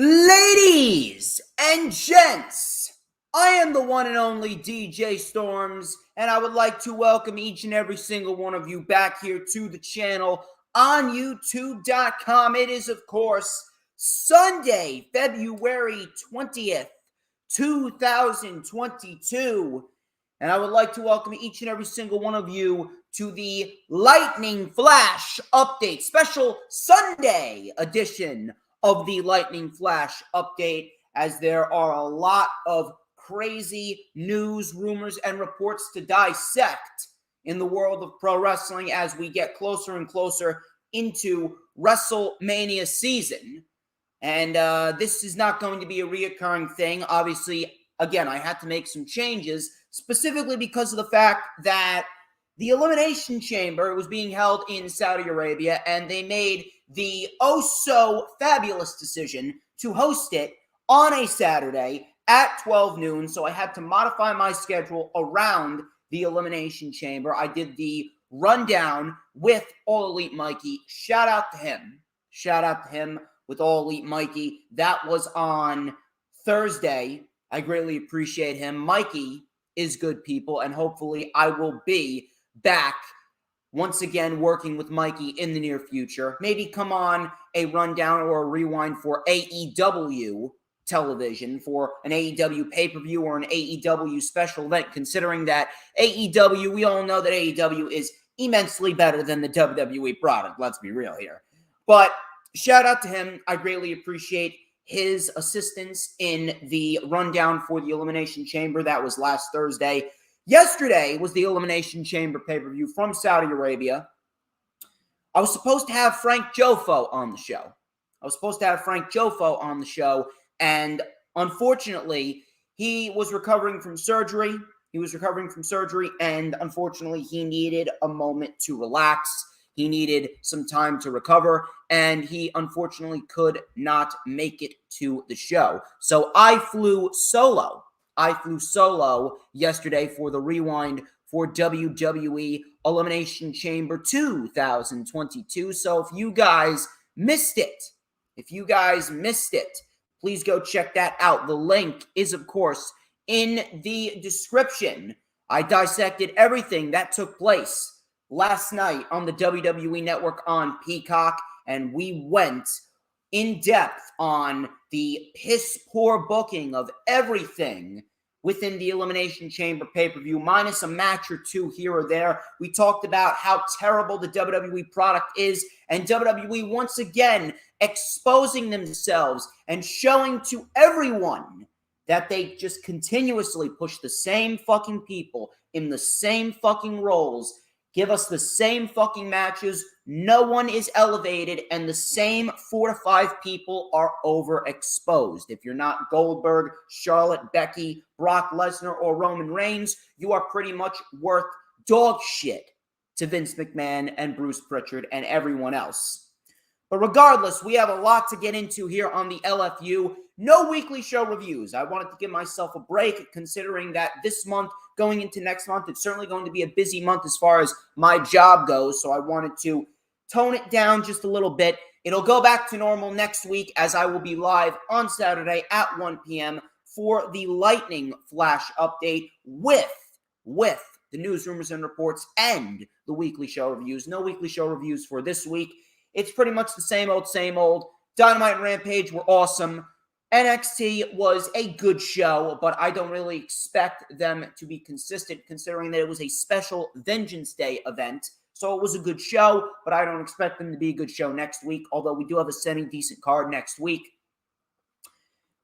Ladies and gents, I am the one and only DJ Storms, and I would like to welcome each and every single one of you back here to the channel on YouTube.com. It is, of course, Sunday, February 20th, 2022, and I would like to welcome each and every single one of you to the Lightning Flash Update, special Sunday edition of the Lightning Flash Update, as there are a lot of crazy news, rumors, and reports to dissect in the world of pro wrestling as we get closer and closer into WrestleMania season. And this is not going to be a reoccurring thing. Obviously, again, I had to make some changes, specifically because of the fact that the Elimination Chamber was being held in Saudi Arabia, and they made the oh-so-fabulous decision to host it on a Saturday at 12 noon, so I had to modify my schedule around the Elimination Chamber. I did the rundown with All Elite Mikey. Shout out to him. Shout out to him with All Elite Mikey. That was on Thursday. I greatly appreciate him. Mikey is good people, and hopefully I will be back once again working with Mikey in the near future. Maybe come on a rundown or a rewind for AEW television, for an AEW pay-per-view or an AEW special event, considering that AEW, we all know that AEW is immensely better than the WWE product. Let's be real here. But shout out to him. I greatly appreciate his assistance in the rundown for the Elimination Chamber. That was last Thursday. Yesterday was the Elimination Chamber pay-per-view from Saudi Arabia. I was supposed to have Frank Jofo on the show. And unfortunately, he was recovering from surgery. And unfortunately, he needed a moment to relax. He needed some time to recover, and he unfortunately could not make it to the show. So I flew solo yesterday for the rewind for WWE Elimination Chamber 2022. So if you guys missed it, please go check that out. The link is, of course, in the description. I dissected everything that took place last night on the WWE Network on Peacock, and we went in depth on the piss-poor booking of everything within the Elimination Chamber pay-per-view, minus a match or two here or there. We talked about how terrible the WWE product is, and WWE once again exposing themselves and showing to everyone that they just continuously push the same fucking people in the same fucking roles, give us the same fucking matches. No one is elevated, and the same 4 to 5 people are overexposed. If you're not Goldberg, Charlotte, Becky, Brock Lesnar, or Roman Reigns, you are pretty much worth dog shit to Vince McMahon and Bruce Pritchard and everyone else. But regardless, we have a lot to get into here on the LFU. No weekly show reviews. I wanted to give myself a break, considering that this month, going into next month, it's certainly going to be a busy month as far as my job goes. So I wanted to tone it down just a little bit. It'll go back to normal next week, as I will be live on Saturday at 1 p.m. for the Lightning Flash Update with the news, rumors, and reports and the weekly show reviews. No weekly show reviews for this week. It's pretty much the same old. Dynamite and Rampage were awesome. NXT was a good show, but I don't really expect them to be consistent, considering that it was a special Vengeance Day event. So it was a good show, but I don't expect them to be a good show next week, although we do have a semi-decent card next week.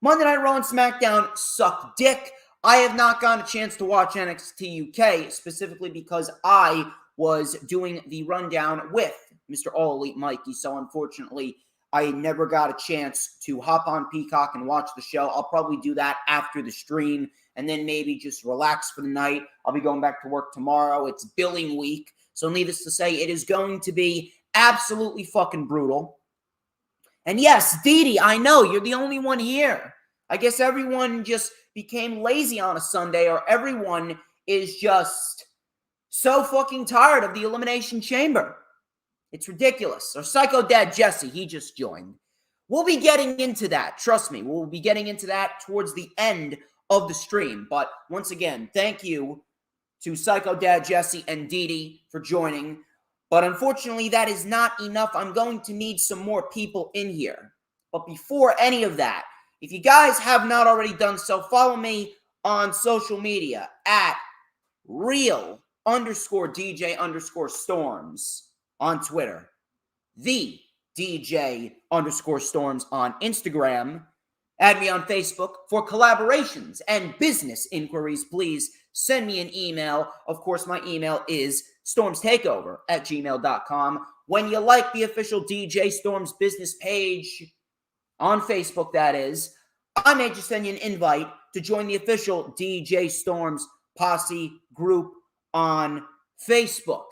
Monday Night Raw and SmackDown suck dick. I have not gotten a chance to watch NXT UK, specifically because I was doing the rundown with Mr. All Elite Mikey, so unfortunately, I never got a chance to hop on Peacock and watch the show. I'll probably do that after the stream, and then maybe just relax for the night. I'll be going back to work tomorrow. It's billing week, so needless to say, it is going to be absolutely fucking brutal. And yes, Dee, I know, you're the only one here. I guess everyone just became lazy on a Sunday, or everyone is just so fucking tired of the Elimination Chamber. It's ridiculous. Our Psycho Dad Jesse, he just joined. We'll be getting into that. Trust me, we'll be getting into that towards the end of the stream. But once again, thank you to Psycho Dad Jesse and Didi for joining. But unfortunately, that is not enough. I'm going to need some more people in here. But before any of that, if you guys have not already done so, follow me on social media at real_DJ_storms on Twitter. The DJ_storms on Instagram. Add me on Facebook for collaborations and business inquiries. Please send me an email. Of course, my email is stormstakeover@gmail.com. When you like the official DJ Storms business page on Facebook, that is, I may just send you an invite to join the official DJ Storms Posse group on Facebook.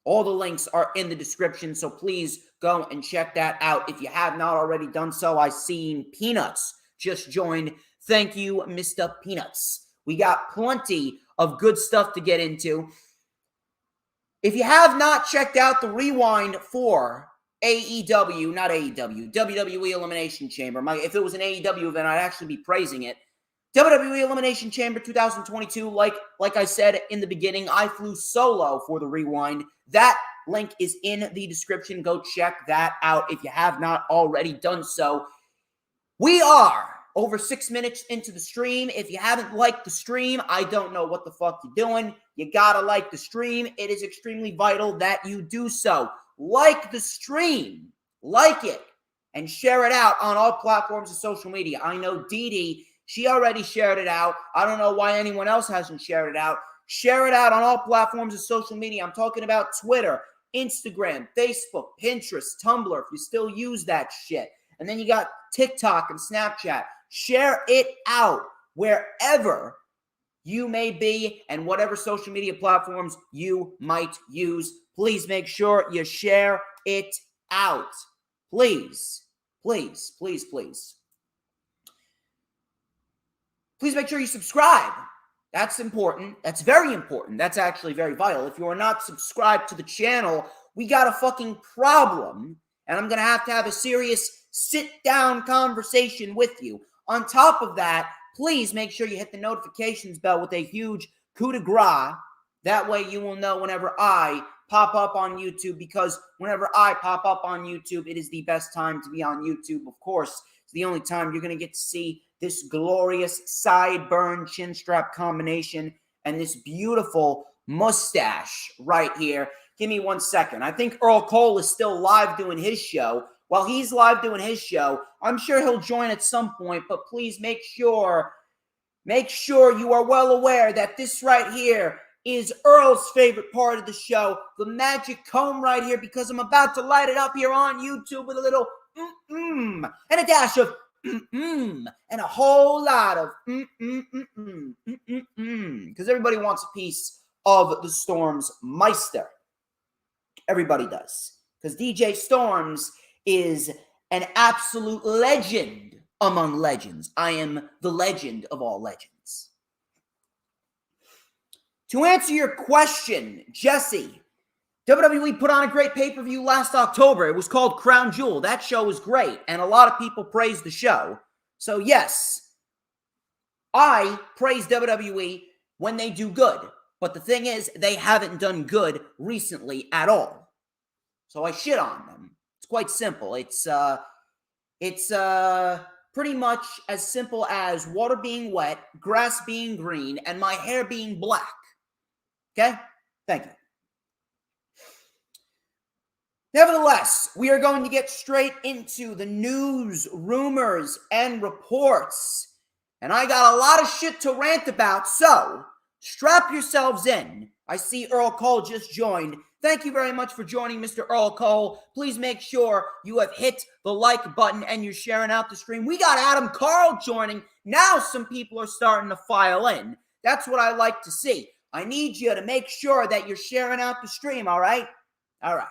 All the links are in the description, so please go and check that out if you have not already done so. I seen Peanuts just joined. Thank you, Mr. Peanuts. We got plenty of good stuff to get into. If you have not checked out the rewind for WWE Elimination Chamber, if it was an AEW event, I'd actually be praising it. WWE Elimination Chamber 2022, like I said in the beginning, I flew solo for the rewind. That link is in the description. Go check that out if you have not already done so. We are over 6 minutes into the stream. If you haven't liked the stream, I don't know what the fuck you're doing. You gotta like the stream. It is extremely vital that you do so. Like the stream. Like it. And share it out on all platforms of social media. I know Didi, she already shared it out. I don't know why anyone else hasn't shared it out. Share it out on all platforms of social media. I'm talking about Twitter, Instagram, Facebook, Pinterest, Tumblr, if you still use that shit. And then you got TikTok and Snapchat. Share it out wherever you may be and whatever social media platforms you might use. Please make sure you share it out. Please, please, please, please. Please make sure you subscribe. That's important. That's very important. That's actually very vital. If you are not subscribed to the channel, we got a fucking problem. And I'm going to have a serious sit-down conversation with you. On top of that, please make sure you hit the notifications bell with a huge coup de grace. That way you will know whenever I pop up on YouTube, because whenever I pop up on YouTube, it is the best time to be on YouTube. Of course, it's the only time you're going to get to see this glorious sideburn chin strap combination and this beautiful mustache right here. Give me 1 second. I think Earl Cole is still live doing his show. While he's live doing his show, I'm sure he'll join at some point, but please make sure you are well aware that this right here is Earl's favorite part of the show, the magic comb right here, because I'm about to light it up here on YouTube with a little and a dash of and a whole lot of because everybody wants a piece of the Storms Meister. Everybody does, because DJ Storms is an absolute legend among legends. I am the legend of all legends. To answer your question, Jesse, WWE put on a great pay-per-view last October. It was called Crown Jewel. That show was great, and a lot of people praised the show. So yes, I praise WWE when they do good. But the thing is, they haven't done good recently at all. So I shit on them. It's quite simple. It's pretty much as simple as water being wet, grass being green, and my hair being black. Okay? Thank you. Nevertheless, we are going to get straight into the news, rumors, and reports. And I got a lot of shit to rant about, so strap yourselves in. I see Earl Cole just joined. Thank you very much for joining, Mr. Earl Cole. Please make sure you have hit the like button and you're sharing out the stream. We got Adam Carl joining. Now some people are starting to file in. That's what I like to see. I need you to make sure that you're sharing out the stream, all right? All right.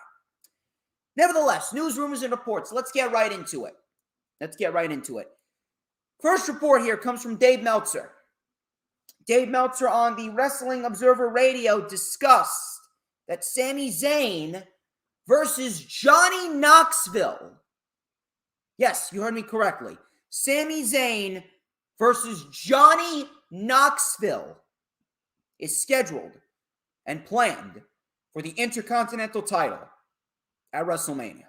Nevertheless, news, rumors, and reports. Let's get right into it. First report here comes from Dave Meltzer. Dave Meltzer on the Wrestling Observer Radio discussed that Sami Zayn versus Johnny Knoxville. Yes, you heard me correctly. Sami Zayn versus Johnny Knoxville is scheduled and planned for the Intercontinental title at WrestleMania.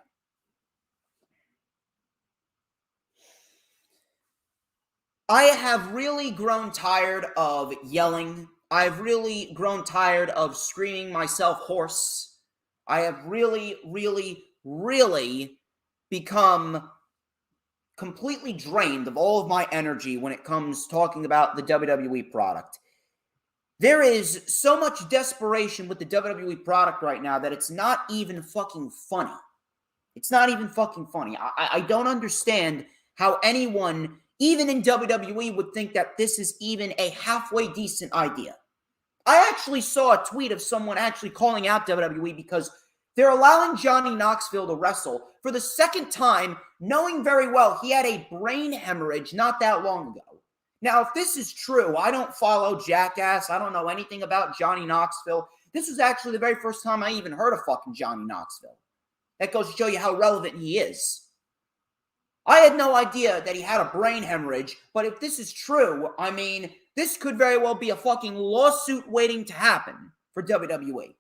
I have really grown tired of yelling. I've really grown tired of screaming myself hoarse. I have really become completely drained of all of my energy when it comes talking about the WWE product. There is so much desperation with the WWE product right now that it's not even fucking funny. It's not even fucking funny. I don't understand how anyone, even in WWE, would think that this is even a halfway decent idea. I actually saw a tweet of someone actually calling out WWE because they're allowing Johnny Knoxville to wrestle for the second time, knowing very well he had a brain hemorrhage not that long ago. Now, if this is true, I don't follow Jackass. I don't know anything about Johnny Knoxville. This was actually the very first time I even heard of fucking Johnny Knoxville. That goes to show you how relevant he is. I had no idea that he had a brain hemorrhage, but if this is true, I mean, this could very well be a fucking lawsuit waiting to happen for WWE.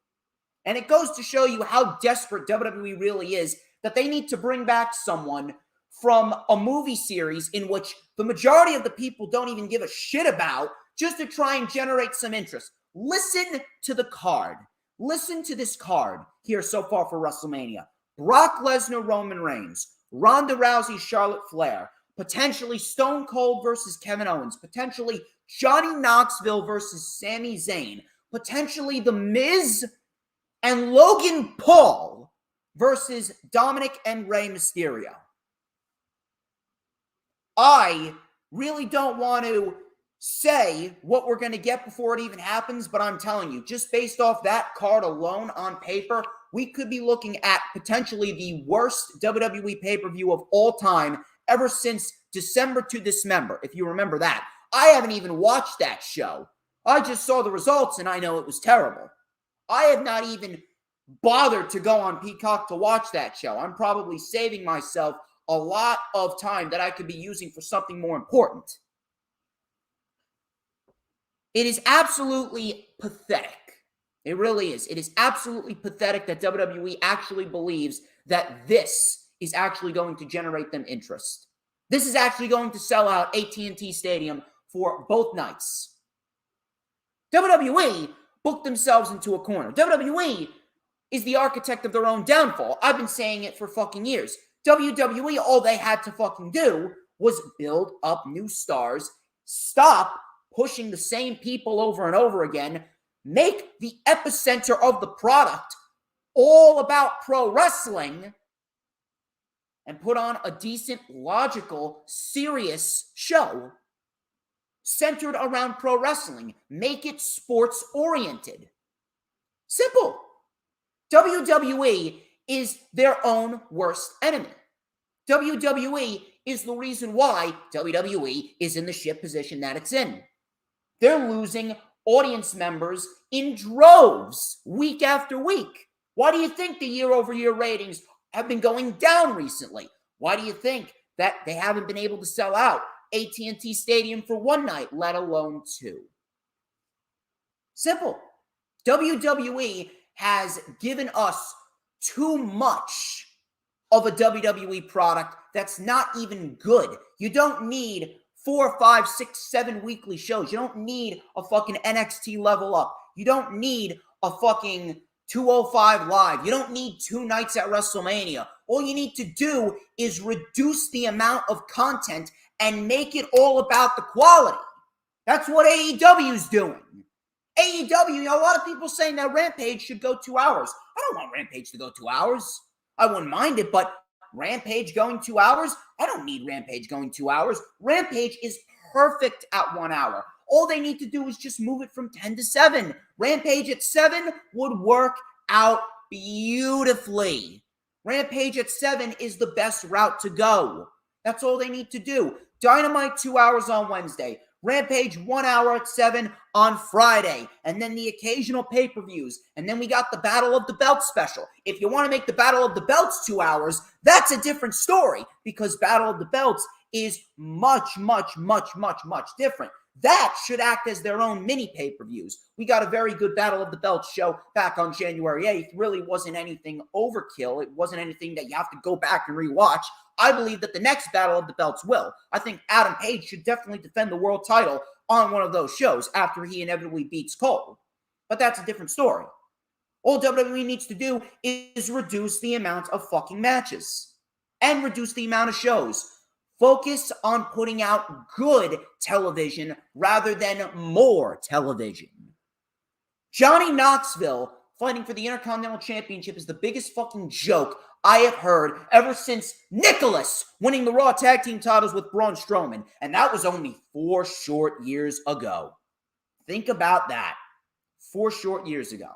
And it goes to show you how desperate WWE really is that they need to bring back someone from a movie series in which the majority of the people don't even give a shit about, just to try and generate some interest. Listen to the card. Listen to this card here so far for WrestleMania. Brock Lesnar, Roman Reigns, Ronda Rousey, Charlotte Flair, potentially Stone Cold versus Kevin Owens, potentially Johnny Knoxville versus Sami Zayn, potentially The Miz and Logan Paul versus Dominic and Rey Mysterio. I really don't want to say what we're going to get before it even happens, but I'm telling you, just based off that card alone on paper, we could be looking at potentially the worst WWE pay-per-view of all time ever since December to Dismember, if you remember that. I haven't even watched that show. I just saw the results and I know it was terrible. I have not even bothered to go on Peacock to watch that show. I'm probably saving myself a lot of time that I could be using for something more important. It is absolutely pathetic. It really is. It is absolutely pathetic that WWE actually believes that this is actually going to generate them interest. This is actually going to sell out AT&T Stadium for both nights. WWE booked themselves into a corner. WWE is the architect of their own downfall. I've been saying it for fucking years. WWE, all they had to fucking do was build up new stars, stop pushing the same people over and over again, make the epicenter of the product all about pro wrestling, and put on a decent, logical, serious show centered around pro wrestling. Make it sports-oriented. Simple. WWE is their own worst enemy. WWE is the reason why WWE is in the shit position that it's in. They're losing audience members in droves week after week. Why do you think the year-over-year ratings have been going down recently? Why do you think that they haven't been able to sell out AT&T Stadium for one night, let alone two? Simple. WWE has given us too much of a WWE product that's not even good. You don't need 4, 5, 6, 7 weekly shows. You don't need a fucking NXT Level Up. You don't need a fucking 205 Live. You don't need 2 nights at WrestleMania. All you need to do is reduce the amount of content and make it all about the quality. That's what AEW is doing. AEW, a lot of people saying that Rampage should go 2 hours. I don't want Rampage to go 2 hours. I wouldn't mind it, but Rampage going 2 hours? I don't need Rampage going 2 hours. Rampage is perfect at 1 hour. All they need to do is just move it from 10 to 7. Rampage at 7 would work out beautifully. Rampage at 7 is the best route to go. That's all they need to do. Dynamite 2 hours on Wednesday. Rampage 1 hour at 7 on Friday. And then the occasional pay-per-views. And then we got the Battle of the Belts special. If you want to make the Battle of the Belts 2 hours, that's a different story. Because Battle of the Belts is much different. That should act as their own mini pay-per-views. We got a very good Battle of the Belts show back on January 8th. Really wasn't anything overkill. It wasn't anything that you have to go back and rewatch. I believe that the next Battle of the Belts will. I think Adam Page should definitely defend the world title on one of those shows after he inevitably beats Cole. But that's a different story. All WWE needs to do is reduce the amount of fucking matches and reduce the amount of shows. Focus on putting out good television rather than more television. Johnny Knoxville fighting for the Intercontinental Championship is the biggest fucking joke I have heard ever since Nicholas winning the Raw Tag Team titles with Braun Strowman. And that was only 4 short years ago. Think about that. 4 short years ago.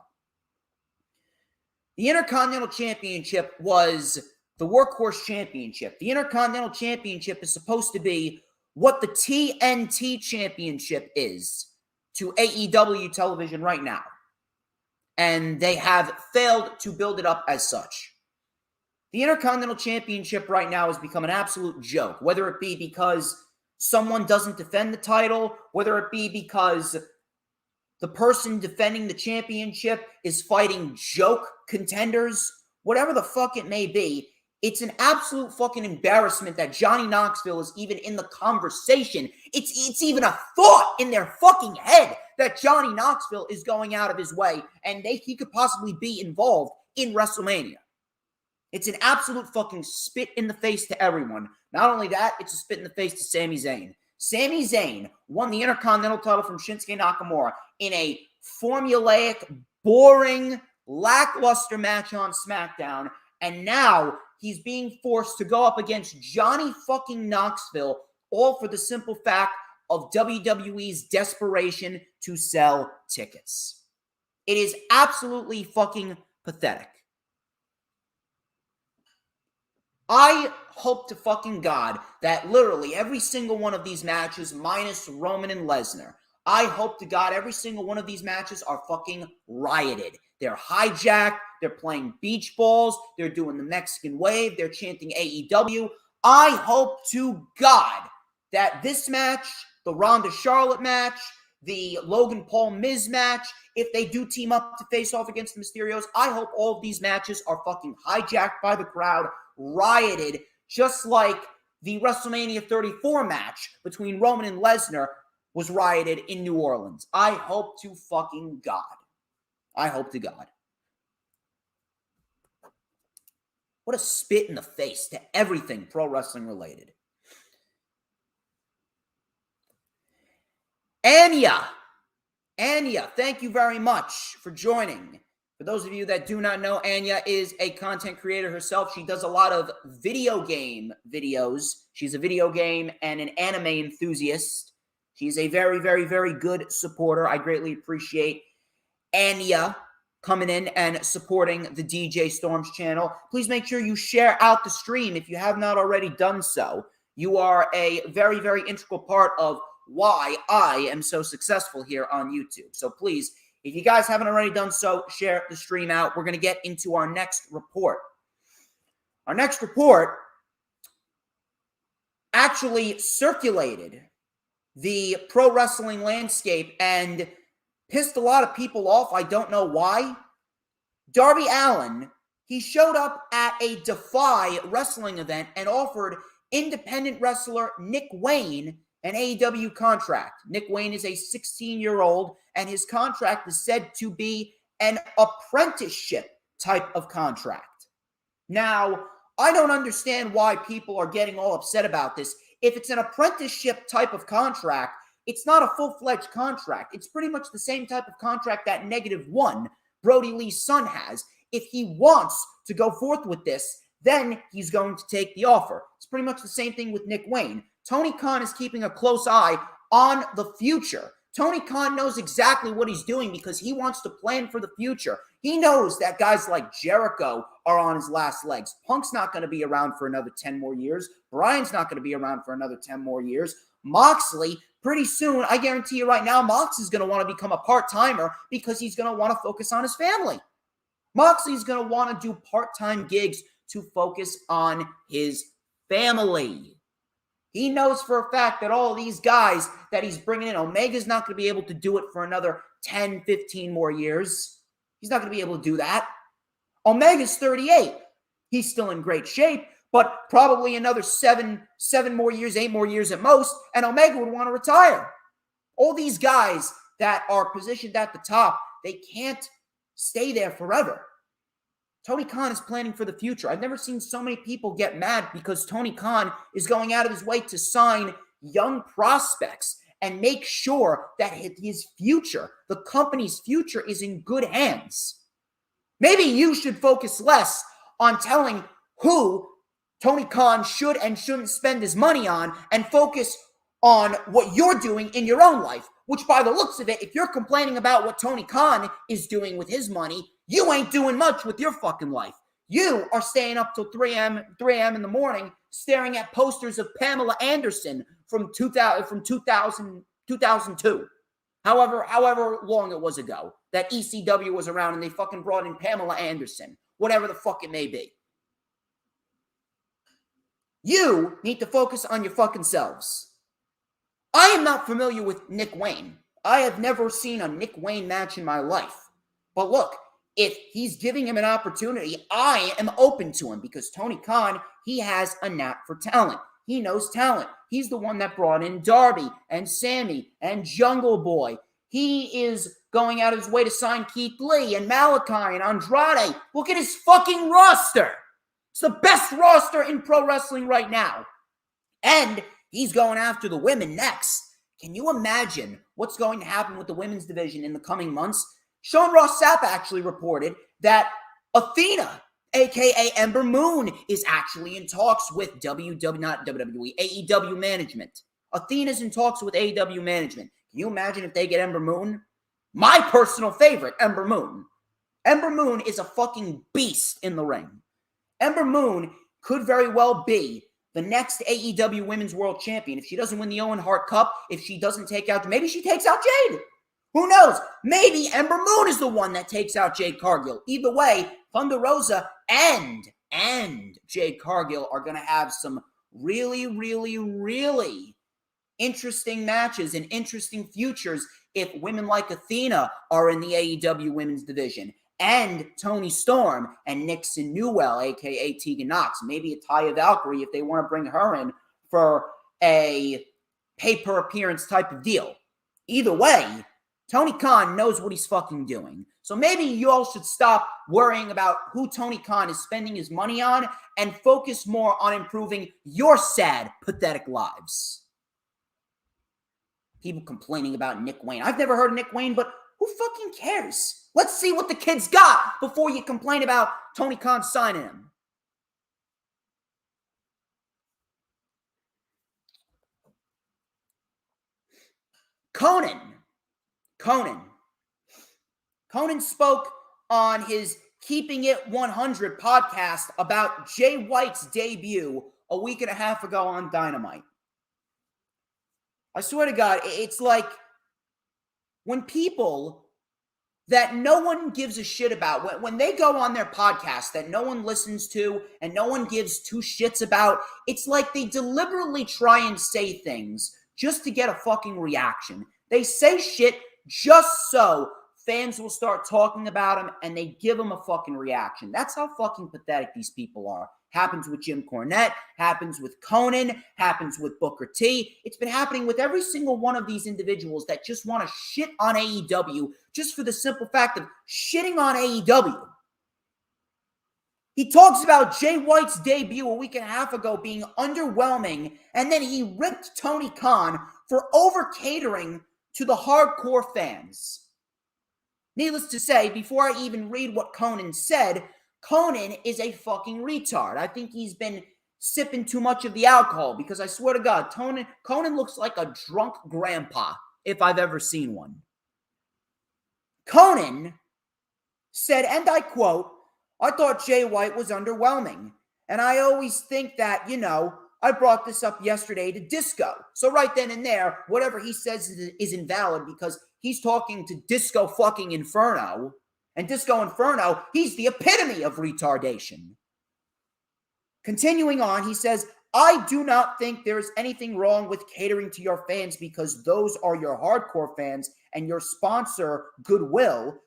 The Intercontinental Championship was the Workhorse Championship. The Intercontinental Championship is supposed to be what the TNT Championship is to AEW television right now. And they have failed to build it up as such. The Intercontinental Championship right now has become an absolute joke, whether it be because someone doesn't defend the title, whether it be because the person defending the championship is fighting joke contenders, whatever the fuck it may be. It's an absolute fucking embarrassment that Johnny Knoxville is even in the conversation. It's even a thought in their fucking head that Johnny Knoxville is going out of his way and he could possibly be involved in WrestleMania. It's an absolute fucking spit in the face to everyone. Not only that, it's a spit in the face to Sami Zayn. Sami Zayn won the Intercontinental title from Shinsuke Nakamura in a formulaic, boring, lackluster match on SmackDown, and now he's being forced to go up against Johnny fucking Knoxville, all for the simple fact of WWE's desperation to sell tickets. It is absolutely fucking pathetic. I hope to fucking God that literally every single one of these matches, minus Roman and Lesnar, I hope to God every single one of these matches are fucking rioted. They're hijacked. They're playing beach balls. They're doing the Mexican wave. They're chanting AEW. I hope to God that this match, the Ronda Charlotte match, the Logan Paul Miz match, if they do team up to face off against the Mysterios, I hope all of these matches are fucking hijacked by the crowd, rioted, just like the WrestleMania 34 match between Roman and Lesnar was rioted in New Orleans. I hope to fucking God. I hope to God. What a spit in the face to everything pro wrestling related. Anya, thank you very much for joining. For those of you that do not know, Anya is a content creator herself. She does a lot of video game videos. She's a video game and an anime enthusiast. She's a very, very, very good supporter. I greatly appreciate Anya coming in and supporting the DJ Storms channel. Please make sure you share out the stream if you have not already done so. You are a very, very integral part of why I am so successful here on YouTube. So please, if you guys haven't already done so, share the stream out. We're going to get into our next report. Our next report actually circulated the pro wrestling landscape and pissed a lot of people off. I don't know why. Darby Allin, he showed up at a Defy wrestling event and offered independent wrestler Nick Wayne an AEW contract. Nick Wayne is a 16-year-old, and his contract is said to be an apprenticeship type of contract. Now, I don't understand why people are getting all upset about this. If it's an apprenticeship type of contract, it's not a full-fledged contract. It's pretty much the same type of contract that -1, Brody Lee's son, has. If he wants to go forth with this, then he's going to take the offer. It's pretty much the same thing with Nick Wayne. Tony Khan is keeping a close eye on the future. Tony Khan knows exactly what he's doing because he wants to plan for the future. He knows that guys like Jericho are on his last legs. Punk's not going to be around for another 10 more years. Bryan's not going to be around for another 10 more years. Moxley pretty soon, I guarantee you right now, Mox is going to want to become a part-timer because he's going to want to focus on his family. Moxley's going to want to do part-time gigs to focus on his family. He knows for a fact that all these guys that he's bringing in, Omega's not going to be able to do it for another 10, 15 more years. He's not going to be able to do that. Omega's 38. He's still in great shape, but probably another 7 more years, 8 more years at most, and Omega would want to retire. All these guys that are positioned at the top, they can't stay there forever. Tony Khan is planning for the future. I've never seen so many people get mad because Tony Khan is going out of his way to sign young prospects and make sure that his future, the company's future, is in good hands. Maybe you should focus less on telling who Tony Khan should and shouldn't spend his money on and focus on what you're doing in your own life, which by the looks of it, if you're complaining about what Tony Khan is doing with his money, you ain't doing much with your fucking life. You are staying up till 3 a.m. in the morning staring at posters of Pamela Anderson from 2002. However long it was ago that ECW was around and they fucking brought in Pamela Anderson. Whatever the fuck it may be. You need to focus on your fucking selves. I am not familiar with Nick Wayne. I have never seen a Nick Wayne match in my life. But look, if he's giving him an opportunity, I am open to him because Tony Khan, he has a knack for talent. He knows talent. He's the one that brought in Darby and Sammy and Jungle Boy. He is going out of his way to sign Keith Lee and Malachi and Andrade. Look at his fucking roster. It's the best roster in pro wrestling right now. And he's going after the women next. Can you imagine what's going to happen with the women's division in the coming months? Sean Ross Sapp actually reported that Athena, a.k.a. Ember Moon, is actually in talks with AEW management. Athena's in talks with AEW management. Can you imagine if they get Ember Moon? My personal favorite, Ember Moon. Ember Moon is a fucking beast in the ring. Ember Moon could very well be the next AEW Women's World Champion. If she doesn't win the Owen Hart Cup, if she doesn't take out, maybe she takes out Jade. Who knows? Maybe Ember Moon is the one that takes out Jade Cargill. Either way, Thunder Rosa and Jade Cargill are going to have some really, really, really interesting matches and interesting futures if women like Athena are in the AEW Women's Division. And Toni Storm and Nixon Newell, a.k.a. Tegan Knox. Maybe a Taya Valkyrie if they want to bring her in for a pay-per-appearance type of deal. Either way, Tony Khan knows what he's fucking doing. So maybe you all should stop worrying about who Tony Khan is spending his money on and focus more on improving your sad, pathetic lives. People complaining about Nick Wayne. I've never heard of Nick Wayne, but who fucking cares? Let's see what the kid's got before you complain about Tony Khan signing him. Conan spoke on his Keeping It 100 podcast about Jay White's debut a week and a half ago on Dynamite. I swear to God, it's like when people that no one gives a shit about, when they go on their podcast that no one listens to and no one gives two shits about, it's like they deliberately try and say things just to get a fucking reaction. They say shit just so fans will start talking about them and they give them a fucking reaction. That's how fucking pathetic these people are. Happens with Jim Cornette, happens with Conan, happens with Booker T. It's been happening with every single one of these individuals that just want to shit on AEW just for the simple fact of shitting on AEW. He talks about Jay White's debut a week and a half ago being underwhelming, and then he ripped Tony Khan for over-catering to the hardcore fans. Needless to say, before I even read what Conan said, Conan is a fucking retard. I think he's been sipping too much of the alcohol because I swear to God, Conan looks like a drunk grandpa if I've ever seen one. Conan said, and I quote, "I thought Jay White was underwhelming. And I always think that, I brought this up yesterday to Disco. So right then and there, whatever he says is invalid because he's talking to Disco fucking Inferno. And Disco Inferno, he's the epitome of retardation. Continuing on, he says, I do not think there is anything wrong with catering to your fans because those are your hardcore fans and your sponsor, Goodwill.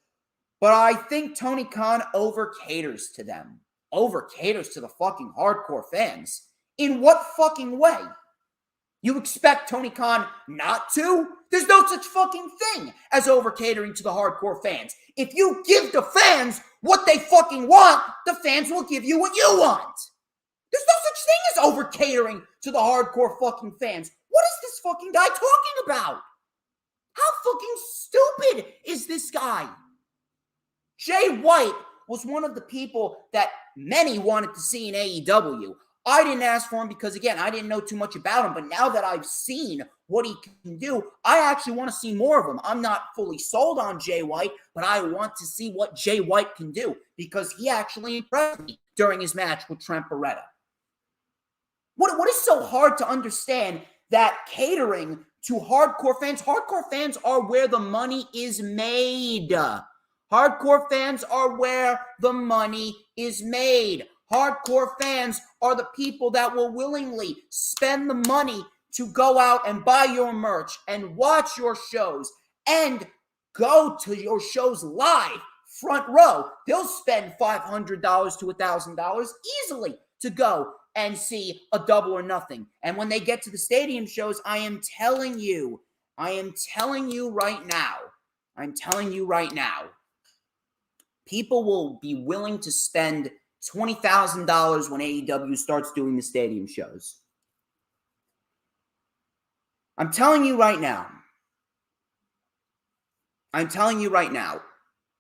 But I think Tony Khan over-caters to them. Over-caters to the fucking hardcore fans. In what fucking way? You expect Tony Khan not to? There's no such fucking thing as over-catering to the hardcore fans. If you give the fans what they fucking want, the fans will give you what you want. There's no such thing as over-catering to the hardcore fucking fans. What is this fucking guy talking about? How fucking stupid is this guy? Jay White was one of the people that many wanted to see in AEW. I didn't ask for him because, again, I didn't know too much about him. But now that I've seen what he can do, I actually want to see more of him. I'm not fully sold on Jay White, but I want to see what Jay White can do because he actually impressed me during his match with Trent Beretta. What is so hard to understand that catering to hardcore fans are where the money is made. Hardcore fans are where the money is made. Hardcore fans are the people that will willingly spend the money to go out and buy your merch and watch your shows and go to your shows live, front row. They'll spend $500 to $1,000 easily to go and see a Double or Nothing. And when they get to the stadium shows, I am telling you right now, people will be willing to spend $20,000 when AEW starts doing the stadium shows. I'm telling you right now,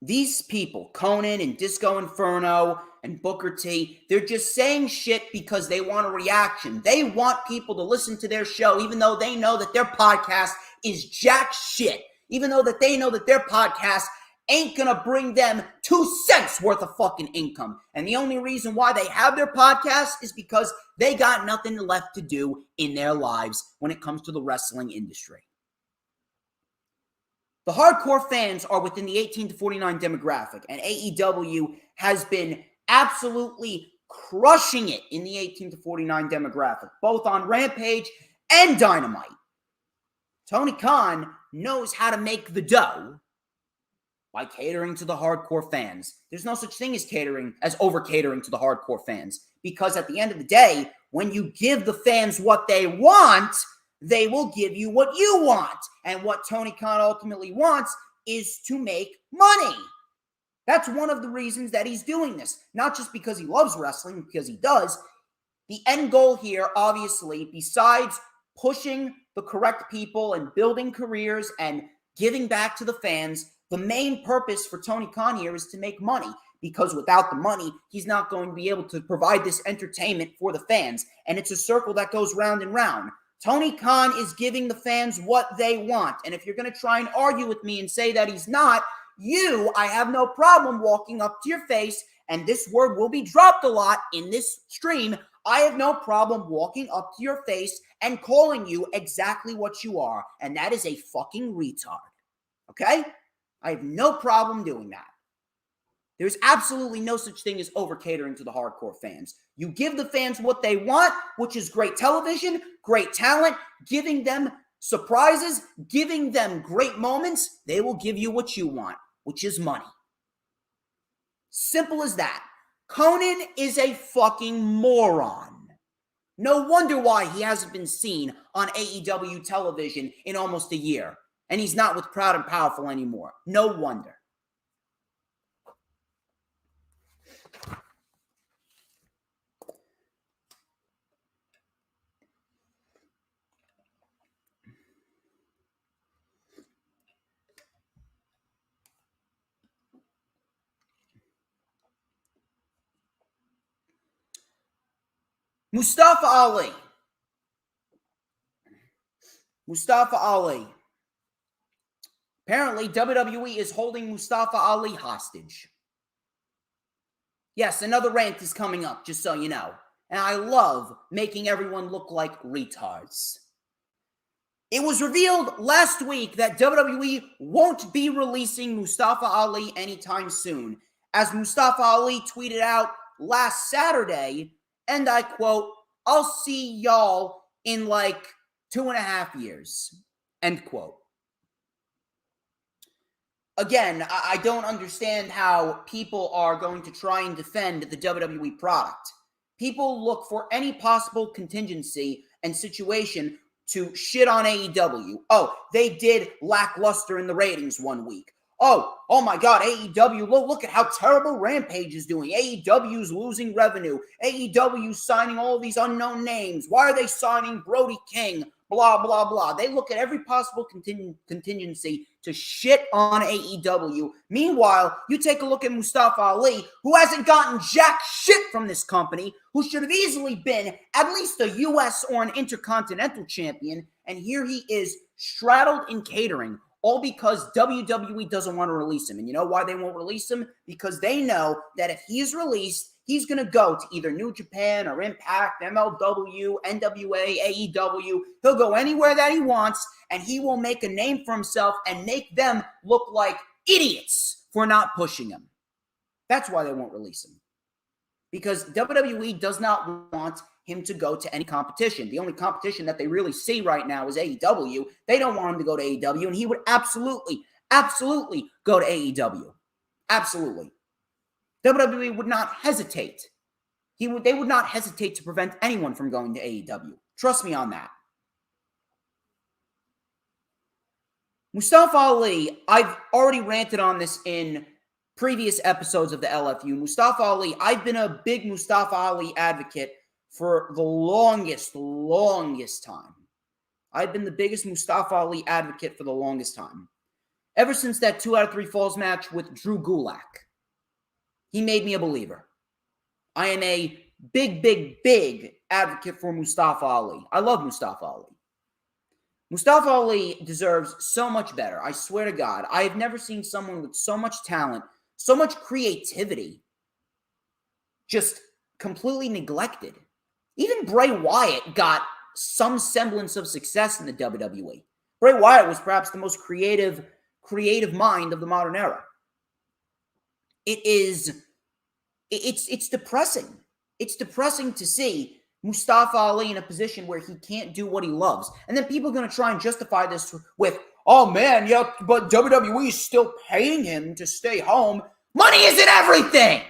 these people, Conan and Disco Inferno and Booker T, they're just saying shit because they want a reaction. They want people to listen to their show, even though they know that their podcast is jack shit. Even though that they know that their podcast ain't gonna bring them 2 cents worth of fucking income. And the only reason why they have their podcast is because they got nothing left to do in their lives when it comes to the wrestling industry. The hardcore fans are within the 18 to 49 demographic, and AEW has been absolutely crushing it in the 18 to 49 demographic, both on Rampage and Dynamite. Tony Khan knows how to make the dough by catering to the hardcore fans. There's no such thing as over-catering to the hardcore fans, because at the end of the day, when you give the fans what they want, they will give you what you want. And what Tony Khan ultimately wants is to make money. That's one of the reasons that he's doing this. Not just because he loves wrestling, because he does. The end goal here, obviously, besides pushing the correct people and building careers and giving back to the fans, the main purpose for Tony Khan here is to make money. Because without the money, he's not going to be able to provide this entertainment for the fans. And it's a circle that goes round and round. Tony Khan is giving the fans what they want. And if you're going to try and argue with me and say that he's not, I have no problem walking up to your face, and this word will be dropped a lot in this stream. I have no problem walking up to your face and calling you exactly what you are, and that is a fucking retard. Okay? I have no problem doing that. There's absolutely no such thing as over-catering to the hardcore fans. You give the fans what they want, which is great television, great talent, giving them surprises, giving them great moments. They will give you what you want, which is money. Simple as that. Conan is a fucking moron. No wonder why he hasn't been seen on AEW television in almost a year. And he's not with Proud and Powerful anymore. No wonder. Mustafa Ali. Apparently, WWE is holding Mustafa Ali hostage. Yes, another rant is coming up, just so you know. and I love making everyone look like retards. It was revealed last week that WWE won't be releasing Mustafa Ali anytime soon, as Mustafa Ali tweeted out last Saturday, and I quote, "I'll see y'all in like 2.5 years," end quote. Again, I don't understand how people are going to try and defend the WWE product. People look for any possible contingency and situation to shit on AEW. Oh, they did lackluster in the ratings one week. Oh my God, AEW, look at how terrible Rampage is doing. AEW's losing revenue. AEW's signing all these unknown names. Why are they signing Brody King? Blah, blah, blah. They look at every possible contingency to shit on AEW. Meanwhile, you take a look at Mustafa Ali, who hasn't gotten jack shit from this company, who should have easily been at least a US or an Intercontinental champion, and here he is straddled in catering, all because WWE doesn't want to release him. And you know why they won't release him? Because they know that if he's released, he's going to go to either New Japan or Impact, MLW, NWA, AEW. He'll go anywhere that he wants, and he will make a name for himself and make them look like idiots for not pushing him. That's why they won't release him. Because WWE does not want him to go to any competition. The only competition that they really see right now is AEW. They don't want him to go to AEW, and he would absolutely go to AEW. Absolutely. WWE would not hesitate. They would not hesitate to prevent anyone from going to AEW. Trust me on that. Mustafa Ali, I've already ranted on this in previous episodes of the LFU. Mustafa Ali, I've been a big Mustafa Ali advocate for the longest time. I've been the biggest Mustafa Ali advocate for the longest time. Ever since that 2 out of 3 falls match with Drew Gulak. He made me a believer. I am a big advocate for Mustafa Ali. I love Mustafa Ali. Mustafa Ali deserves so much better. I swear to God, I have never seen someone with so much talent, so much creativity, just completely neglected. Even Bray Wyatt got some semblance of success in the WWE. Bray Wyatt was perhaps the most creative mind of the modern era. It's depressing. It's depressing to see Mustafa Ali in a position where he can't do what he loves. And then people are going to try and justify this with, oh man, yeah, but WWE is still paying him to stay home. Money isn't everything.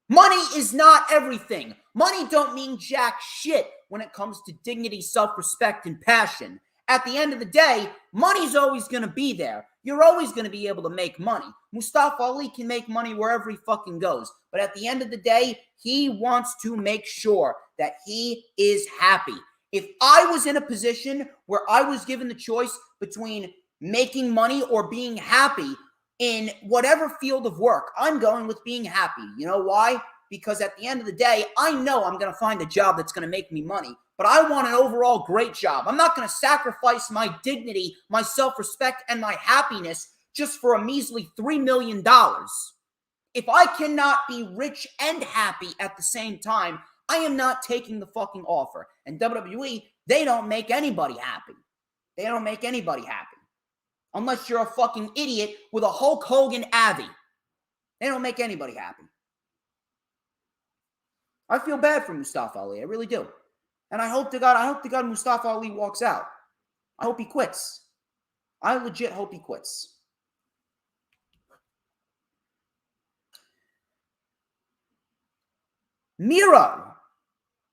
Money is not everything. Money don't mean jack shit when it comes to dignity, self-respect, and passion. At the end of the day, money's always going to be there. You're always going to be able to make money. Mustafa Ali can make money wherever he fucking goes. But at the end of the day, he wants to make sure that he is happy. If I was in a position where I was given the choice between making money or being happy in whatever field of work, I'm going with being happy. You know why? Because at the end of the day, I know I'm going to find a job that's going to make me money. But I want an overall great job. I'm not going to sacrifice my dignity, my self-respect, and my happiness just for a measly $3 million. If I cannot be rich and happy at the same time, I am not taking the fucking offer. And WWE, they don't make anybody happy. They don't make anybody happy. Unless you're a fucking idiot with a Hulk Hogan Avi. They don't make anybody happy. I feel bad for Mustafa Ali. I really do. And I hope to God Mustafa Ali walks out. I hope he quits. I legit hope he quits. Miro.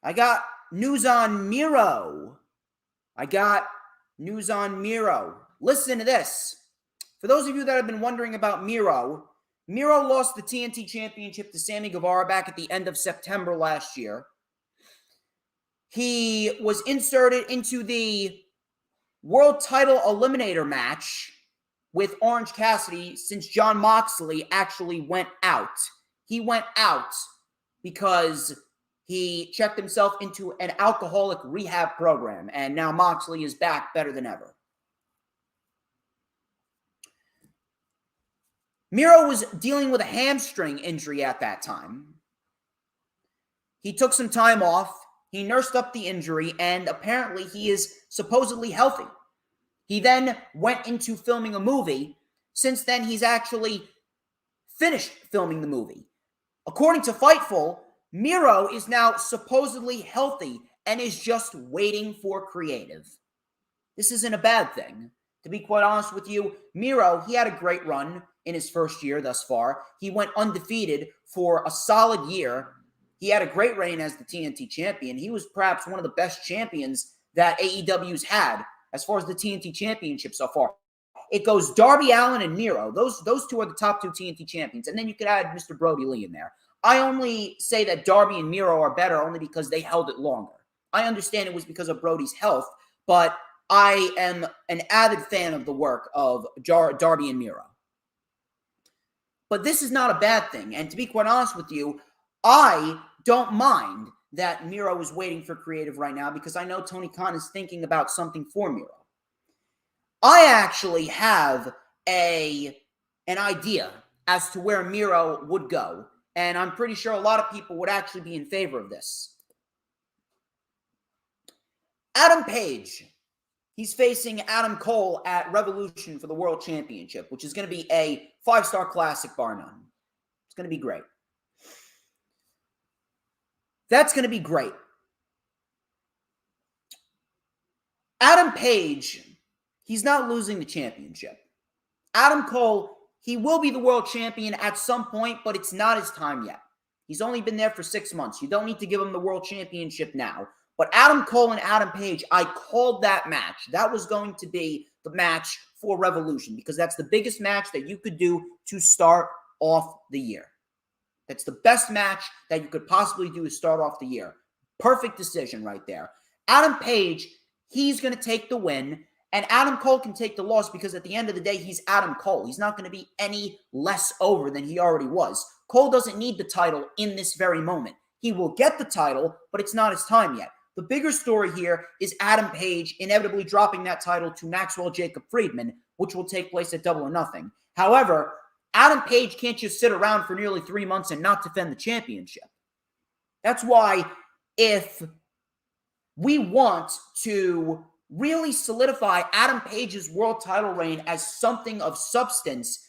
I got news on Miro. Listen to this. For those of you that have been wondering about Miro lost the TNT Championship to Sammy Guevara back at the end of September last year. He was inserted into the World Title Eliminator match with Orange Cassidy since Jon Moxley actually went out. He went out because he checked himself into an alcoholic rehab program, and now Moxley is back better than ever. Miro was dealing with a hamstring injury at that time. he took some time off. He nursed up the injury, and apparently he is supposedly healthy. He then went into filming a movie. Since then, he's actually finished filming the movie. According to Fightful, Miro is now supposedly healthy and is just waiting for creative. This isn't a bad thing. To be quite honest with you, Miro, he had a great run in his first year thus far. He went undefeated for a solid year. He had a great reign as the TNT champion. He was perhaps one of the best champions that AEW's had as far as the TNT championship so far. It goes Darby Allin and Miro. Those two are the top two TNT champions. And then you could add Mr. Brody Lee in there. I only say that Darby and Miro are better only because they held it longer. I understand it was because of Brody's health, but I am an avid fan of the work of Darby and Miro. But this is not a bad thing. And to be quite honest with you, I don't mind that Miro is waiting for creative right now because I know Tony Khan is thinking about something for Miro. I actually have an idea as to where Miro would go, and I'm pretty sure a lot of people would actually be in favor of this. Adam Page, he's facing Adam Cole at Revolution for the World Championship, which is going to be a 5-star classic, bar none. It's going to be great. That's going to be great. Adam Page, he's not losing the championship. Adam Cole, he will be the world champion at some point, but it's not his time yet. He's only been there for 6 months. You don't need to give him the world championship now. But Adam Cole and Adam Page, I called that match. That was going to be the match for Revolution because that's the biggest match that you could do to start off the year. That's the best match that you could possibly do to start off the year. Perfect decision right there. Adam Page, he's going to take the win, and Adam Cole can take the loss because at the end of the day, he's Adam Cole. He's not going to be any less over than he already was. Cole doesn't need the title in this very moment. He will get the title, but it's not his time yet. The bigger story here is Adam Page inevitably dropping that title to Maxwell Jacob Friedman, which will take place at Double or Nothing. However, Adam Page can't just sit around for nearly 3 months and not defend the championship. That's why if we want to really solidify Adam Page's world title reign as something of substance,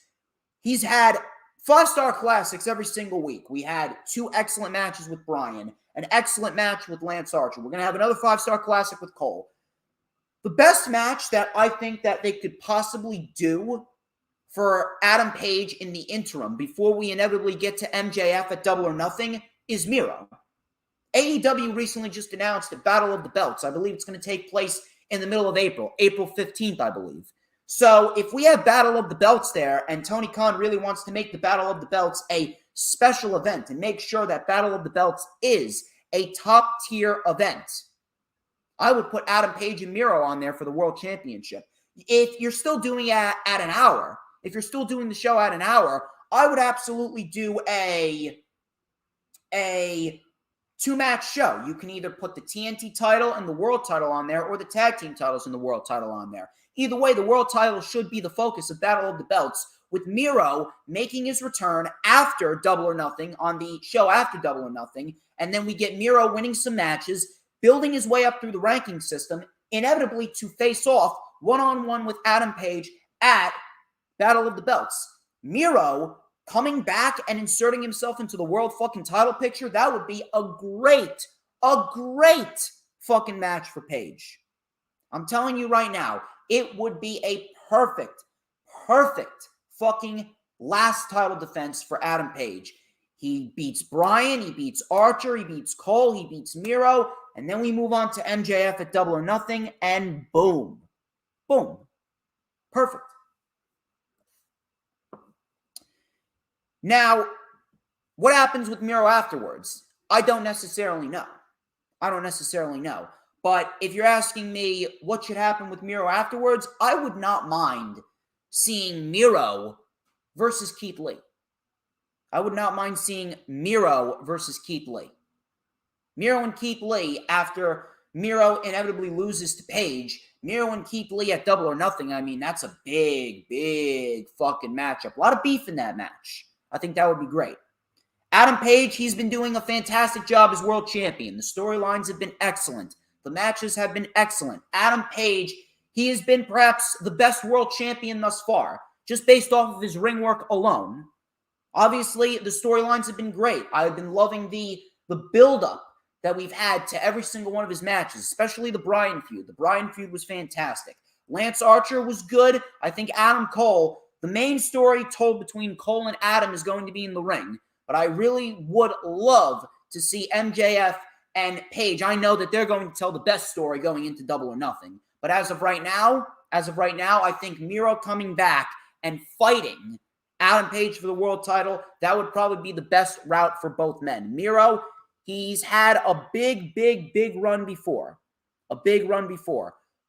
he's had 5-star classics every single week. We had 2 excellent matches with Bryan, an excellent match with Lance Archer. We're going to have another 5-star classic with Cole. The best match that I think that they could possibly do for Adam Page in the interim before we inevitably get to MJF at Double or Nothing is Miro. AEW recently just announced a Battle of the Belts. I believe it's going to take place in the middle of April 15th, I believe. So if we have Battle of the Belts there and Tony Khan really wants to make the Battle of the Belts a special event and make sure that Battle of the Belts is a top-tier event, I would put Adam Page and Miro on there for the World Championship. If you're still doing it at an hour, if you're still doing the show at an hour, I would absolutely do a 2-match show. You can either put the TNT title and the world title on there or the tag team titles and the world title on there. Either way, the world title should be the focus of Battle of the Belts, with Miro making his return after Double or Nothing on the show after Double or Nothing. And then we get Miro winning some matches, building his way up through the ranking system, inevitably to face off one-on-one with Adam Page at Battle of the Belts. Miro coming back and inserting himself into the world fucking title picture, that would be a great fucking match for Page. I'm telling you right now, it would be a perfect fucking last title defense for Adam Page. He beats Bryan, he beats Archer, he beats Cole, he beats Miro, and then we move on to MJF at Double or Nothing, and boom. Boom. Perfect. Now, what happens with Miro afterwards? I don't necessarily know. But if you're asking me what should happen with Miro afterwards, I would not mind seeing Miro versus Keith Lee. Miro and Keith Lee, after Miro inevitably loses to Page, Miro and Keith Lee at Double or Nothing, I mean, that's a big fucking matchup. A lot of beef in that match. I think that would be great. Adam Page, he's been doing a fantastic job as world champion. The storylines have been excellent. The matches have been excellent. Adam Page, he has been perhaps the best world champion thus far, just based off of his ring work alone. Obviously, the storylines have been great. I've been loving the build-up that we've had to every single one of his matches, especially the Bryan feud. The Bryan feud was fantastic. Lance Archer was good. I think Adam Cole, the main story told between Cole and Adam is going to be in the ring. But I really would love to see MJF and Page. I know that they're going to tell the best story going into Double or Nothing. But as of right now, I think Miro coming back and fighting Adam Page for the world title, that would probably be the best route for both men. Miro, he's had a big run before.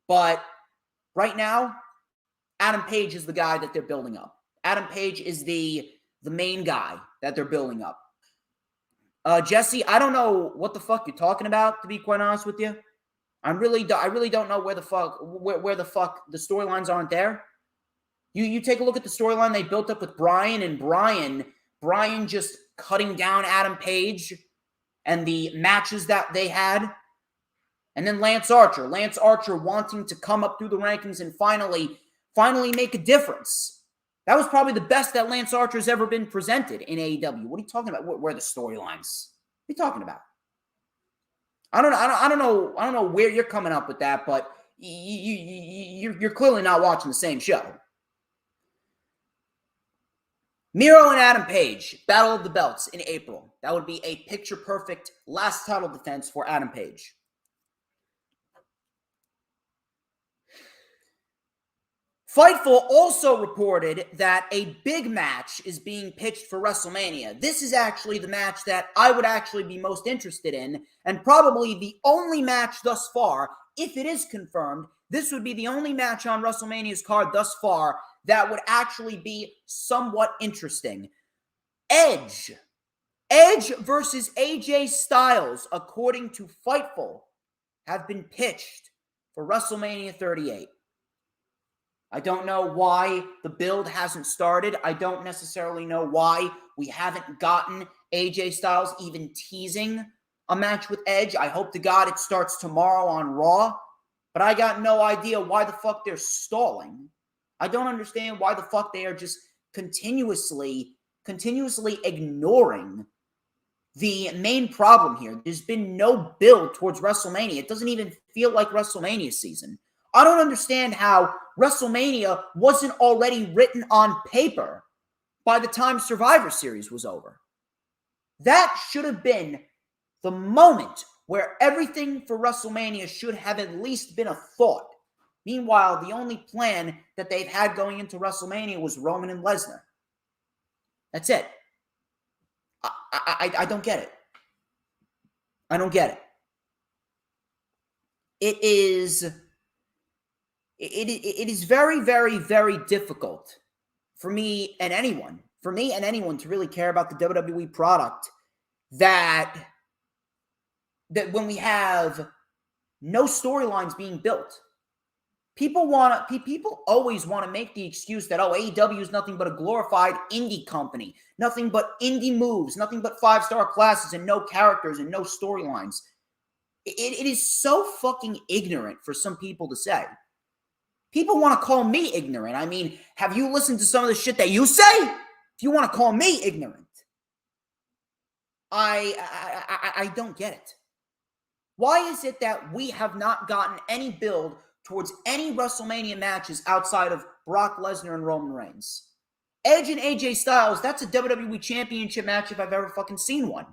But right now, Adam Page is the guy that they're building up. Adam Page is the main guy that they're building up. Jesse, I don't know what the fuck you're talking about, to be quite honest with you. I really don't know where the fuck the storylines aren't there. You take a look at the storyline they built up with Bryan, and Bryan just cutting down Adam Page and the matches that they had. And then Lance Archer wanting to come up through the rankings and finally make a difference. That was probably the best that Lance Archer has ever been presented in AEW. What are you talking about? Where are the storylines? What are you talking about? I don't know where you're coming up with that, but you're clearly not watching the same show. Miro and Adam Page, Battle of the Belts in April. That would be a picture-perfect last title defense for Adam Page. Fightful also reported that a big match is being pitched for WrestleMania. This is actually the match that I would actually be most interested in, and probably the only match thus far, if it is confirmed, this would be the only match on WrestleMania's card thus far that would actually be somewhat interesting. Edge versus AJ Styles, according to Fightful, have been pitched for WrestleMania 38. I don't know why the build hasn't started. I don't necessarily know why we haven't gotten AJ Styles even teasing a match with Edge. I hope to God it starts tomorrow on Raw. But I got no idea why the fuck they're stalling. I don't understand why the fuck they are just continuously ignoring the main problem here. There's been no build towards WrestleMania. It doesn't even feel like WrestleMania season. I don't understand how WrestleMania wasn't already written on paper by the time Survivor Series was over. That should have been the moment where everything for WrestleMania should have at least been a thought. Meanwhile, the only plan that they've had going into WrestleMania was Roman and Lesnar. That's it. I don't get it. I don't get it. It is very, very, very difficult for me and anyone to really care about the WWE product that when we have no storylines being built. People always want to make the excuse that, AEW is nothing but a glorified indie company, nothing but indie moves, nothing but 5-star classes and no characters and no storylines. It is so fucking ignorant for some people to say. People want to call me ignorant. I mean, have you listened to some of the shit that you say? If you want to call me ignorant, I don't get it. Why is it that we have not gotten any build towards any WrestleMania matches outside of Brock Lesnar and Roman Reigns? Edge and AJ Styles, that's a WWE Championship match if I've ever fucking seen one.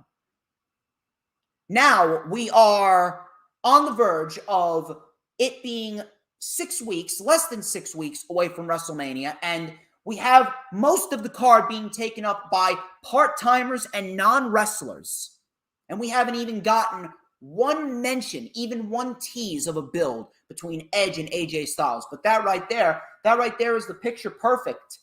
Now, we are on the verge of it being 6 weeks, less than 6 weeks away from WrestleMania, and we have most of the card being taken up by part-timers and non-wrestlers. And we haven't even gotten one mention, even one tease of a build between Edge and AJ Styles. But that right there is the picture-perfect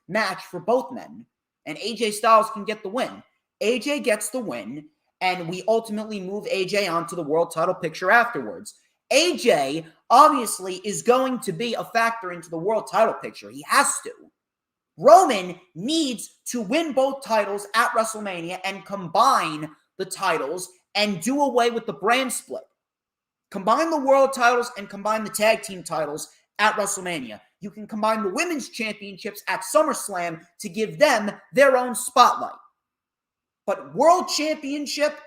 match for both men. And AJ Styles can get the win. AJ gets the win, and we ultimately move AJ onto the world title picture afterwards. AJ obviously is going to be a factor into the world title picture. He has to. Roman needs to win both titles at WrestleMania and combine the titles and do away with the brand split. Combine the world titles and combine the tag team titles at WrestleMania. You can combine the women's championships at SummerSlam to give them their own spotlight. But world championship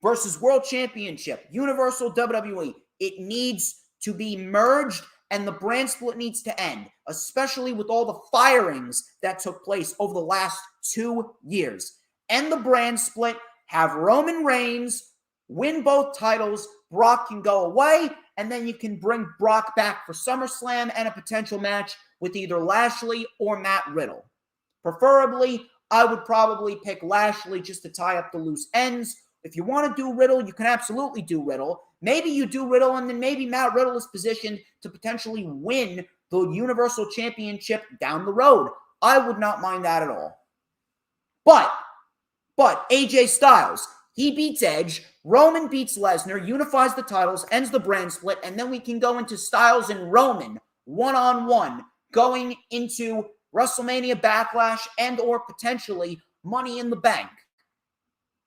versus world championship, Universal WWE, it needs to be merged and the brand split needs to end, especially with all the firings that took place over the last 2 years. End the brand split, have Roman Reigns win both titles, Brock can go away, and then you can bring Brock back for SummerSlam and a potential match with either Lashley or Matt Riddle. Preferably, I would probably pick Lashley just to tie up the loose ends. If you want to do Riddle, you can absolutely do Riddle. Maybe you do Riddle, and then maybe Matt Riddle is positioned to potentially win the Universal Championship down the road. I would not mind that at all. But AJ Styles, he beats Edge, Roman beats Lesnar, unifies the titles, ends the brand split, and then we can go into Styles and Roman one-on-one going into WrestleMania Backlash and or potentially Money in the Bank.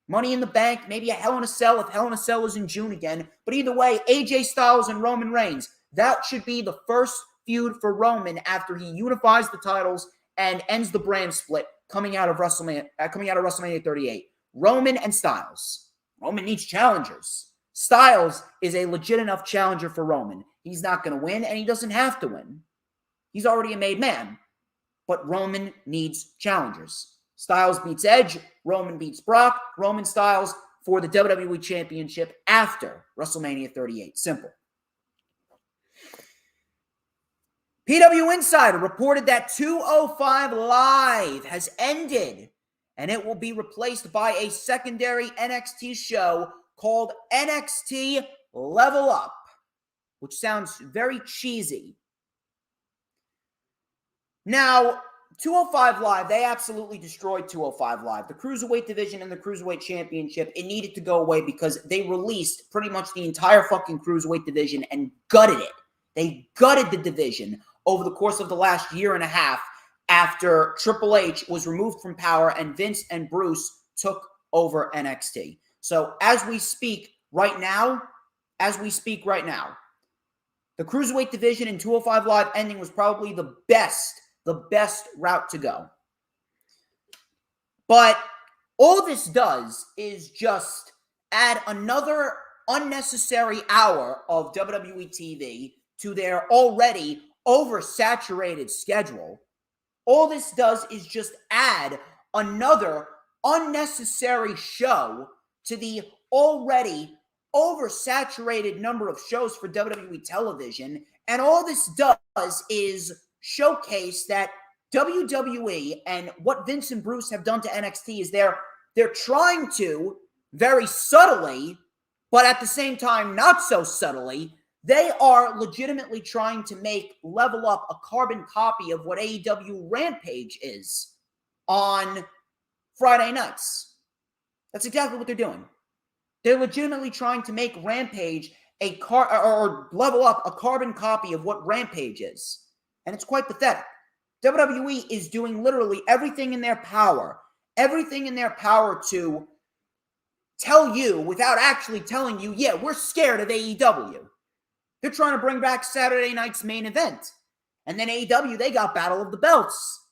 Money in the Bank, maybe a Hell in a Cell if Hell in a Cell is in June again. But either way, AJ Styles and Roman Reigns, that should be the first feud for Roman after he unifies the titles and ends the brand split coming out of WrestleMania 38. Roman and Styles. Roman needs challengers. Styles is a legit enough challenger for Roman. He's not going to win, and he doesn't have to win. He's already a made man. But Roman needs challengers. Styles beats Edge. Roman beats Brock. Roman Styles for the WWE Championship after WrestleMania 38. Simple. PW Insider reported that 205 Live has ended, and it will be replaced by a secondary NXT show called NXT Level Up, which sounds very cheesy. Now, 205 Live, they absolutely destroyed 205 Live. The Cruiserweight division and the Cruiserweight Championship, it needed to go away because they released pretty much the entire fucking Cruiserweight division and gutted it. They gutted the division over the course of the last year and a half after Triple H was removed from power and Vince and Bruce took over NXT. So as we speak right now, the Cruiserweight division in 205 Live ending was probably the best route to go. But all this does is just add another unnecessary hour of WWE TV to their already oversaturated schedule. All this does is just add another unnecessary show to the already oversaturated number of shows for WWE television. And all this does is showcase that WWE and what Vince and Bruce have done to NXT is they're trying to, very subtly, but at the same time not so subtly, they are legitimately trying to make Level Up a carbon copy of what AEW Rampage is on Friday nights. That's exactly what they're doing. They're legitimately trying to make Rampage or Level Up a carbon copy of what Rampage is. And it's quite pathetic. WWE is doing literally everything in their power to tell you without actually telling you, yeah, we're scared of AEW. They're trying to bring back Saturday night's main event. And then AEW, they got Battle of the Belts.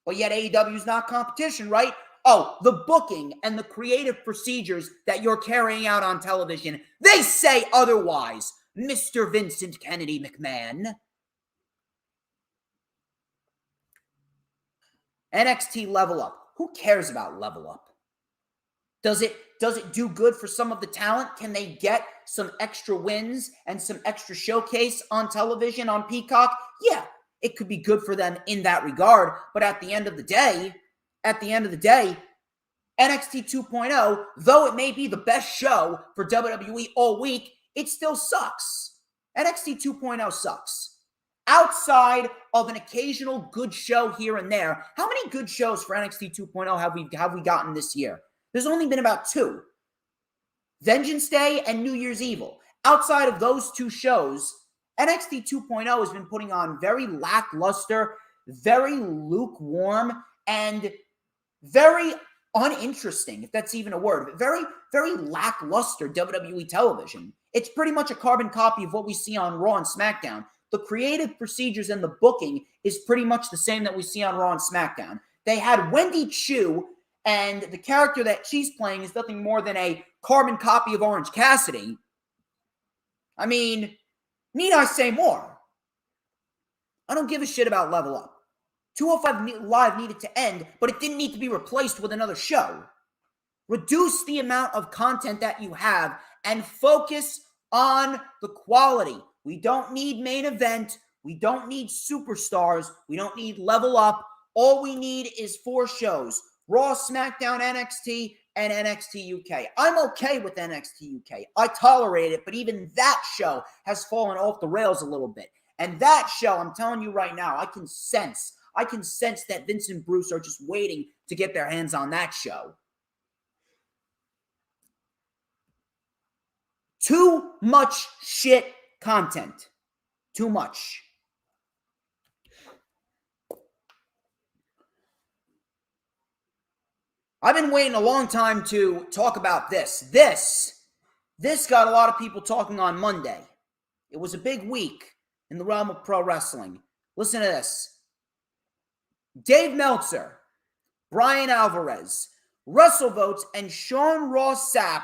But yet AEW's not competition, right? Oh, the booking and the creative procedures that you're carrying out on television, they say otherwise, Mr. Vincent Kennedy McMahon. NXT Level Up. Who cares about Level Up? Does it do good for some of the talent? Can they get some extra wins and some extra showcase on television on Peacock? Yeah, it could be good for them in that regard. But at the end of the day, NXT 2.0, though it may be the best show for WWE all week, it still sucks. NXT 2.0 sucks. Outside of an occasional good show here and there, how many good shows for NXT 2.0 have we gotten this year? There's only been about 2. Vengeance Day and New Year's Evil. Outside of those 2 shows, NXT 2.0 has been putting on very lackluster, very lukewarm and very uninteresting, if that's even a word. Very, very lackluster WWE television. It's pretty much a carbon copy of what we see on Raw and SmackDown. The creative procedures and the booking is pretty much the same that we see on Raw and SmackDown. They had Wendy Chu, and the character that she's playing is nothing more than a carbon copy of Orange Cassidy. I mean, need I say more? I don't give a shit about Level Up. 205 Live needed to end, but it didn't need to be replaced with another show. Reduce the amount of content that you have and focus on the quality. We don't need main event. We don't need superstars. We don't need Level Up. All we need is 4 shows. Raw, SmackDown, NXT, and NXT UK. I'm okay with NXT UK. I tolerate it, but even that show has fallen off the rails a little bit. And that show, I'm telling you right now, I can sense that Vince and Bruce are just waiting to get their hands on that show. Too much shit content. Too much. I've been waiting a long time to talk about this. This got a lot of people talking on Monday. It was a big week in the realm of pro wrestling. Listen to this. Dave Meltzer, Brian Alvarez, WrestleVotes, and Sean Ross Sapp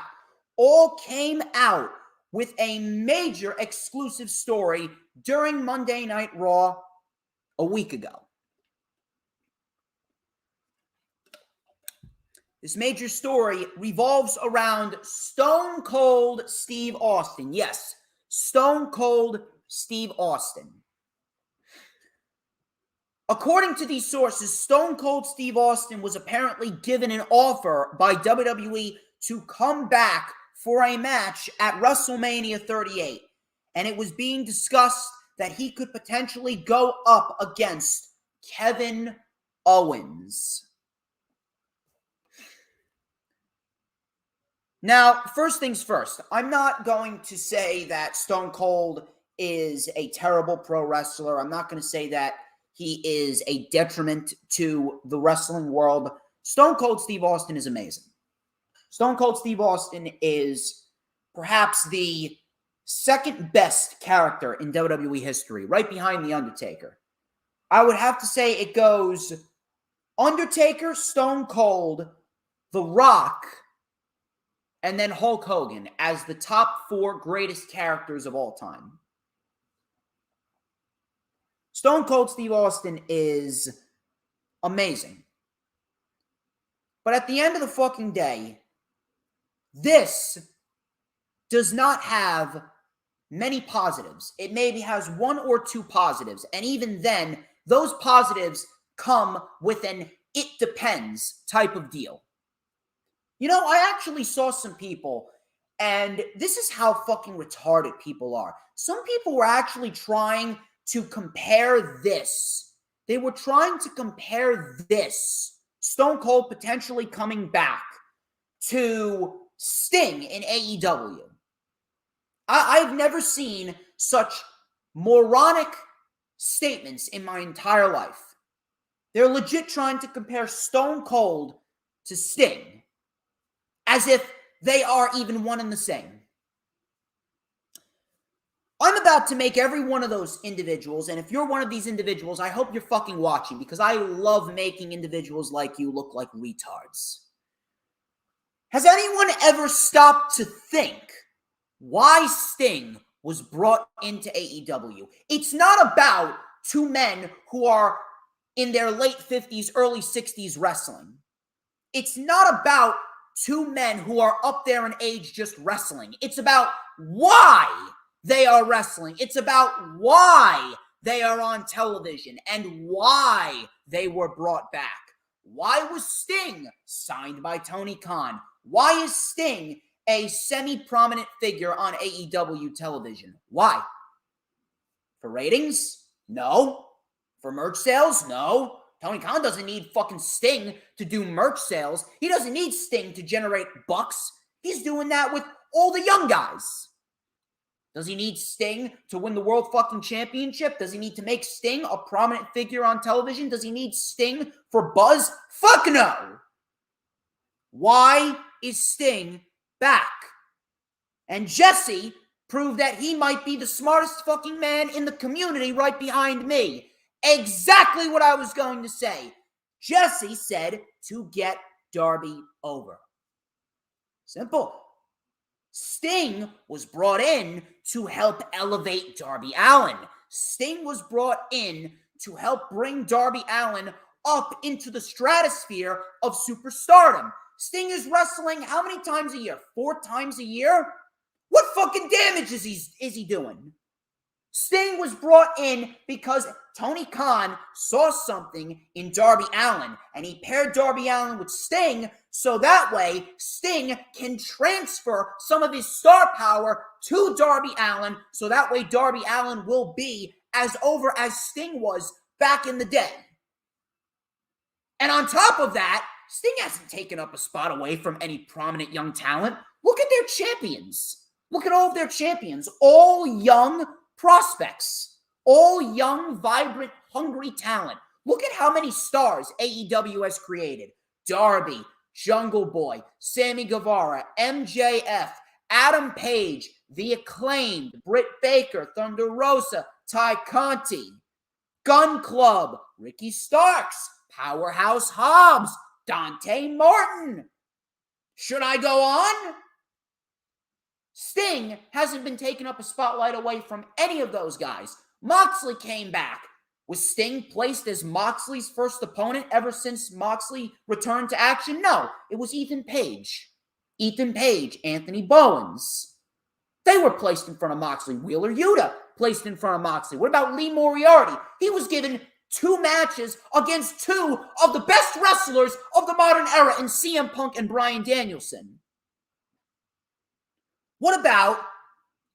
all came out with a major exclusive story during Monday Night Raw a week ago. This major story revolves around Stone Cold Steve Austin. Yes, Stone Cold Steve Austin. According to these sources, Stone Cold Steve Austin was apparently given an offer by WWE to come back for a match at WrestleMania 38. And it was being discussed that he could potentially go up against Kevin Owens. Now, first things first, I'm not going to say that Stone Cold is a terrible pro wrestler. I'm not going to say that he is a detriment to the wrestling world. Stone Cold Steve Austin is amazing. Stone Cold Steve Austin is perhaps the second best character in WWE history, right behind The Undertaker. I would have to say it goes Undertaker, Stone Cold, The Rock, and then Hulk Hogan as the top 4 greatest characters of all time. Stone Cold Steve Austin is amazing. But at the end of the fucking day, this does not have many positives. It maybe has 1 or 2 positives. And even then, those positives come with an it depends type of deal. You know, I actually saw some people, and this is how fucking retarded people are. Some people were actually trying to compare this. They were trying to compare this, Stone Cold potentially coming back, to Sting in AEW. I've never seen such moronic statements in my entire life. They're legit trying to compare Stone Cold to Sting, as if they are even one and the same. I'm about to make every one of those individuals, and if you're one of these individuals, I hope you're fucking watching, because I love making individuals like you look like retards. Has anyone ever stopped to think why Sting was brought into AEW? It's not about 2 men who are in their late 50s, early 60s wrestling. It's not about 2 men who are up there in age just wrestling. It's about why they are wrestling. It's about why they are on television and why they were brought back. Why was Sting signed by Tony Khan? Why is Sting a semi-prominent figure on AEW television? Why? For ratings? No. For merch sales? No. Tony Khan doesn't need fucking Sting to do merch sales. He doesn't need Sting to generate bucks. He's doing that with all the young guys. Does he need Sting to win the World fucking Championship? Does he need to make Sting a prominent figure on television? Does he need Sting for buzz? Fuck no! Why is Sting back? And Jesse proved that he might be the smartest fucking man in the community right behind me. Exactly what I was going to say. Jesse said to get Darby over. Simple. Sting was brought in to help elevate Darby Allin. Sting was brought in to help bring Darby Allin up into the stratosphere of superstardom. Sting is wrestling how many times a year? 4 times a year? What fucking damage is he doing? Sting was brought in because Tony Khan saw something in Darby Allin, and he paired Darby Allin with Sting so that way Sting can transfer some of his star power to Darby Allin so that way Darby Allin will be as over as Sting was back in the day. And on top of that, Sting hasn't taken up a spot away from any prominent young talent. Look at their champions. Look at all of their champions. All young prospects. All young, vibrant, hungry talent. Look at how many stars AEW has created. Darby, Jungle Boy, Sammy Guevara, MJF, Adam Page, The Acclaimed, Britt Baker, Thunder Rosa, Ty Conti, Gun Club, Ricky Starks, Powerhouse Hobbs, Dante Martin. Should I go on? Sting hasn't been taking up a spotlight away from any of those guys. Moxley came back. Was Sting placed as Moxley's first opponent ever since Moxley returned to action? No, it was Ethan Page. Ethan Page, Anthony Bowens. They were placed in front of Moxley. Wheeler Yuta placed in front of Moxley. What about Lee Moriarty? He was given 2 matches against 2 of the best wrestlers of the modern era in CM Punk and Bryan Danielson. What about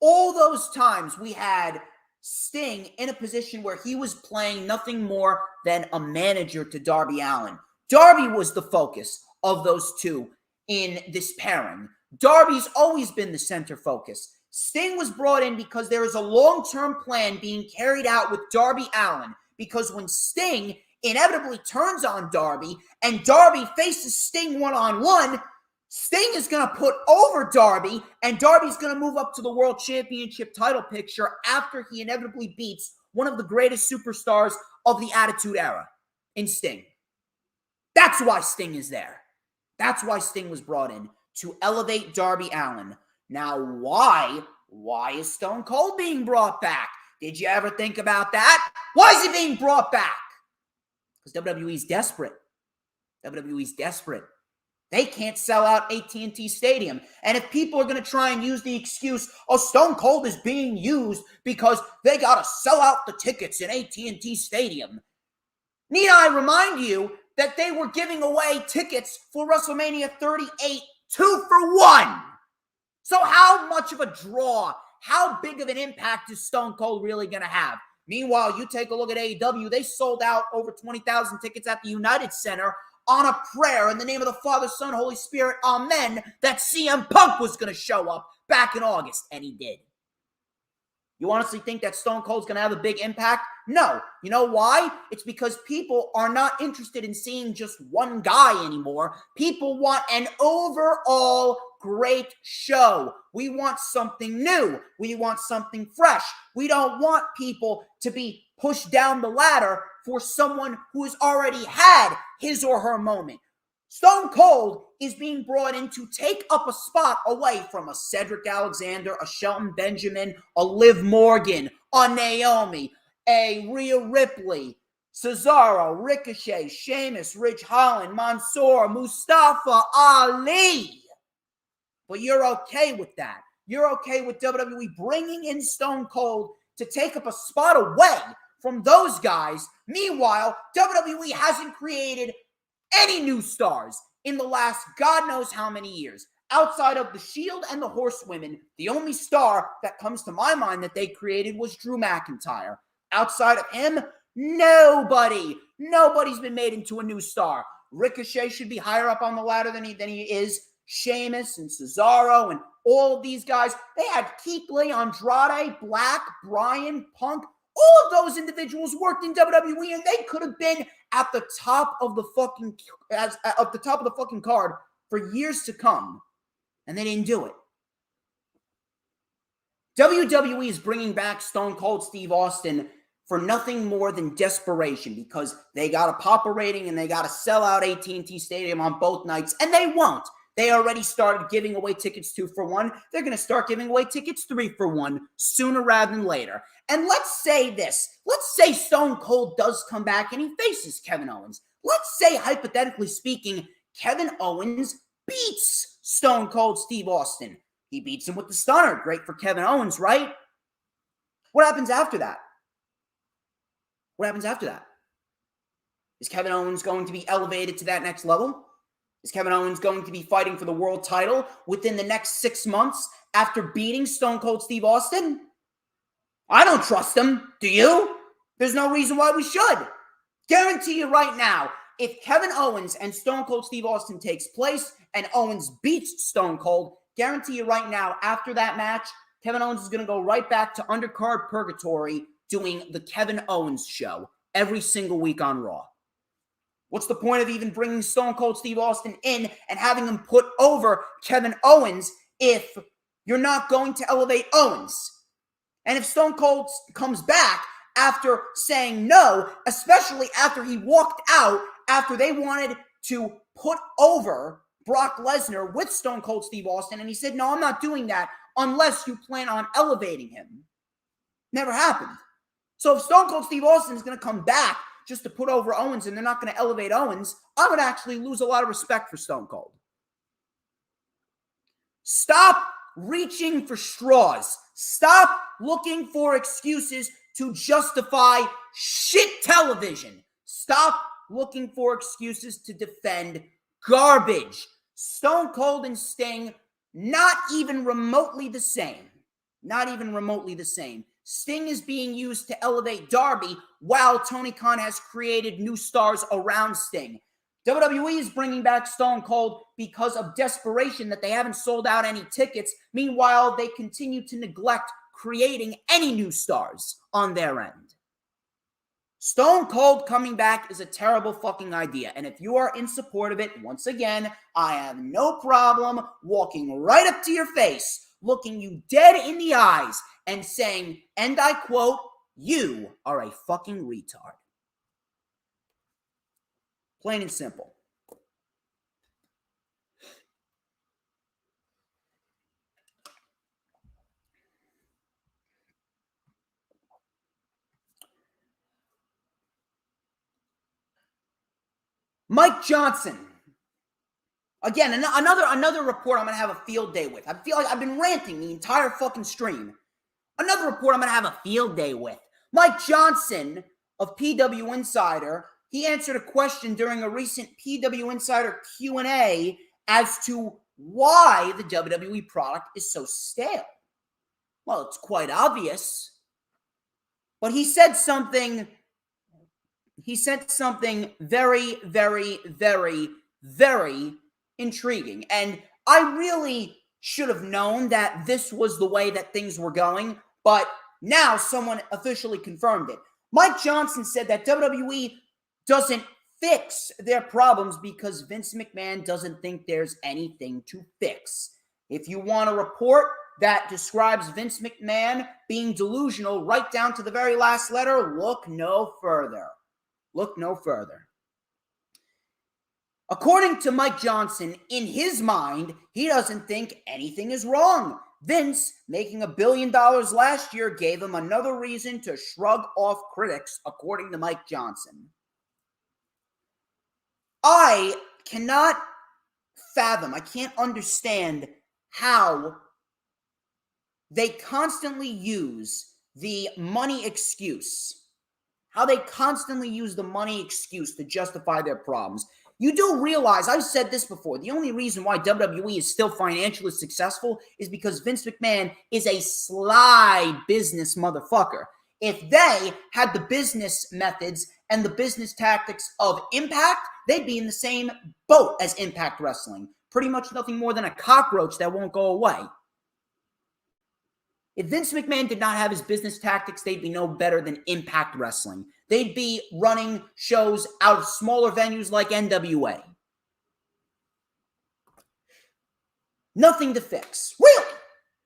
all those times we had Sting in a position where he was playing nothing more than a manager to Darby Allin? Darby was the focus of those 2 in this pairing. Darby's always been the center focus. Sting was brought in because there is a long-term plan being carried out with Darby Allin, because when Sting inevitably turns on Darby and Darby faces Sting one-on-one, Sting is going to put over Darby, and Darby's going to move up to the World Championship title picture after he inevitably beats one of the greatest superstars of the Attitude Era in Sting. That's why Sting is there. That's why Sting was brought in, to elevate Darby Allin. Now, why is Stone Cold being brought back? Did you ever think about that? Why is he being brought back? Because WWE's desperate. WWE's desperate. They can't sell out AT&T Stadium. And if people are going to try and use the excuse, oh, Stone Cold is being used because they got to sell out the tickets in AT&T Stadium, need I remind you that they were giving away tickets for WrestleMania 38 2 for 1. So how much of a draw, how big of an impact is Stone Cold really going to have? Meanwhile, you take a look at AEW. They sold out over 20,000 tickets at the United Center on a prayer in the name of the Father, Son, Holy Spirit, amen, that CM Punk was going to show up back in August, and he did. You honestly think that Stone Cold's going to have a big impact? No. You know why? It's because people are not interested in seeing just one guy anymore. People want an overall great show. We want something new. We want something fresh. We don't want people to be pushed down the ladder for someone who has already had his or her moment. Stone Cold is being brought in to take up a spot away from a Cedric Alexander, a Shelton Benjamin, a Liv Morgan, a Naomi, a Rhea Ripley, Cesaro, Ricochet, Sheamus, Ridge Holland, Mansoor, Mustafa Ali. But you're okay with that. You're okay with WWE bringing in Stone Cold to take up a spot away from those guys. Meanwhile, WWE hasn't created any new stars in the last God knows how many years. Outside of the Shield and the Horsewomen, the only star that comes to my mind that they created was Drew McIntyre. Outside of him, nobody. Nobody's been made into a new star. Ricochet should be higher up on the ladder than he is. Sheamus and Cesaro and all of these guys. They had Keith Lee, Andrade, Black, Bryan, Punk. All of those individuals worked in WWE, and they could have been at the top of the fucking card for years to come, and they didn't do it. WWE is bringing back Stone Cold Steve Austin for nothing more than desperation, because they got to pop a rating and they got to sell out AT&T Stadium on both nights, and they won't. They already started giving away tickets 2 for 1. They're going to start giving away tickets 3 for 1 sooner rather than later. And let's say this. Let's say Stone Cold does come back and he faces Kevin Owens. Let's say, hypothetically speaking, Kevin Owens beats Stone Cold Steve Austin. He beats him with the stunner. Great for Kevin Owens, right? What happens after that? What happens after that? Is Kevin Owens going to be elevated to that next level? Is Kevin Owens going to be fighting for the world title within the next 6 months after beating Stone Cold Steve Austin? I don't trust him. Do you? There's no reason why we should. Guarantee you right now, if Kevin Owens and Stone Cold Steve Austin takes place and Owens beats Stone Cold, guarantee you right now, after that match, Kevin Owens is going to go right back to undercard purgatory doing the Kevin Owens show every single week on Raw. What's the point of even bringing Stone Cold Steve Austin in and having him put over Kevin Owens if you're not going to elevate Owens? And if Stone Cold comes back after saying no, especially after he walked out, after they wanted to put over Brock Lesnar with Stone Cold Steve Austin, and he said, no, I'm not doing that unless you plan on elevating him. Never happened. So if Stone Cold Steve Austin is going to come back just to put over Owens and they're not going to elevate Owens, I would actually lose a lot of respect for Stone Cold. Stop reaching for straws. Stop looking for excuses to justify shit television. Stop looking for excuses to defend garbage. Stone Cold and Sting, not even remotely the same. Not even remotely the same. Sting is being used to elevate Darby while Tony Khan has created new stars around Sting. WWE is bringing back Stone Cold because of desperation that they haven't sold out any tickets. Meanwhile, they continue to neglect creating any new stars on their end. Stone Cold coming back is a terrible fucking idea. And if you are in support of it, once again, I have no problem walking right up to your face, looking you dead in the eyes, and saying, and I quote, you are a fucking retard. Plain and simple. Mike Johnson. Again, another report I'm going to have a field day with. I feel like I've been ranting the entire fucking stream. Another report I'm going to have a field day with. Mike Johnson of PW Insider, he answered a question during a recent PW Insider Q&A as to why the WWE product is so stale. Well, it's quite obvious. But he said something very, very, very, very intriguing. And I really should have known that this was the way that things were going, but now someone officially confirmed it. Mike Johnson said that WWE doesn't fix their problems because Vince McMahon doesn't think there's anything to fix. If you want a report that describes Vince McMahon being delusional right down to the very last letter, look no further. Look no further. According to Mike Johnson, in his mind, he doesn't think anything is wrong. Vince, making $1 billion last year, gave him another reason to shrug off critics, according to Mike Johnson. I cannot fathom, I can't understand how they constantly use the money excuse. How they constantly use the money excuse to justify their problems. You do realize, I've said this before, the only reason why WWE is still financially successful is because Vince McMahon is a sly business motherfucker. If they had the business methods and the business tactics of Impact, they'd be in the same boat as Impact Wrestling. pretty much nothing more than a cockroach that won't go away. If Vince McMahon did not have his business tactics, they'd be no better than Impact Wrestling. They'd be running shows out of smaller venues like NWA. Nothing to fix. Really?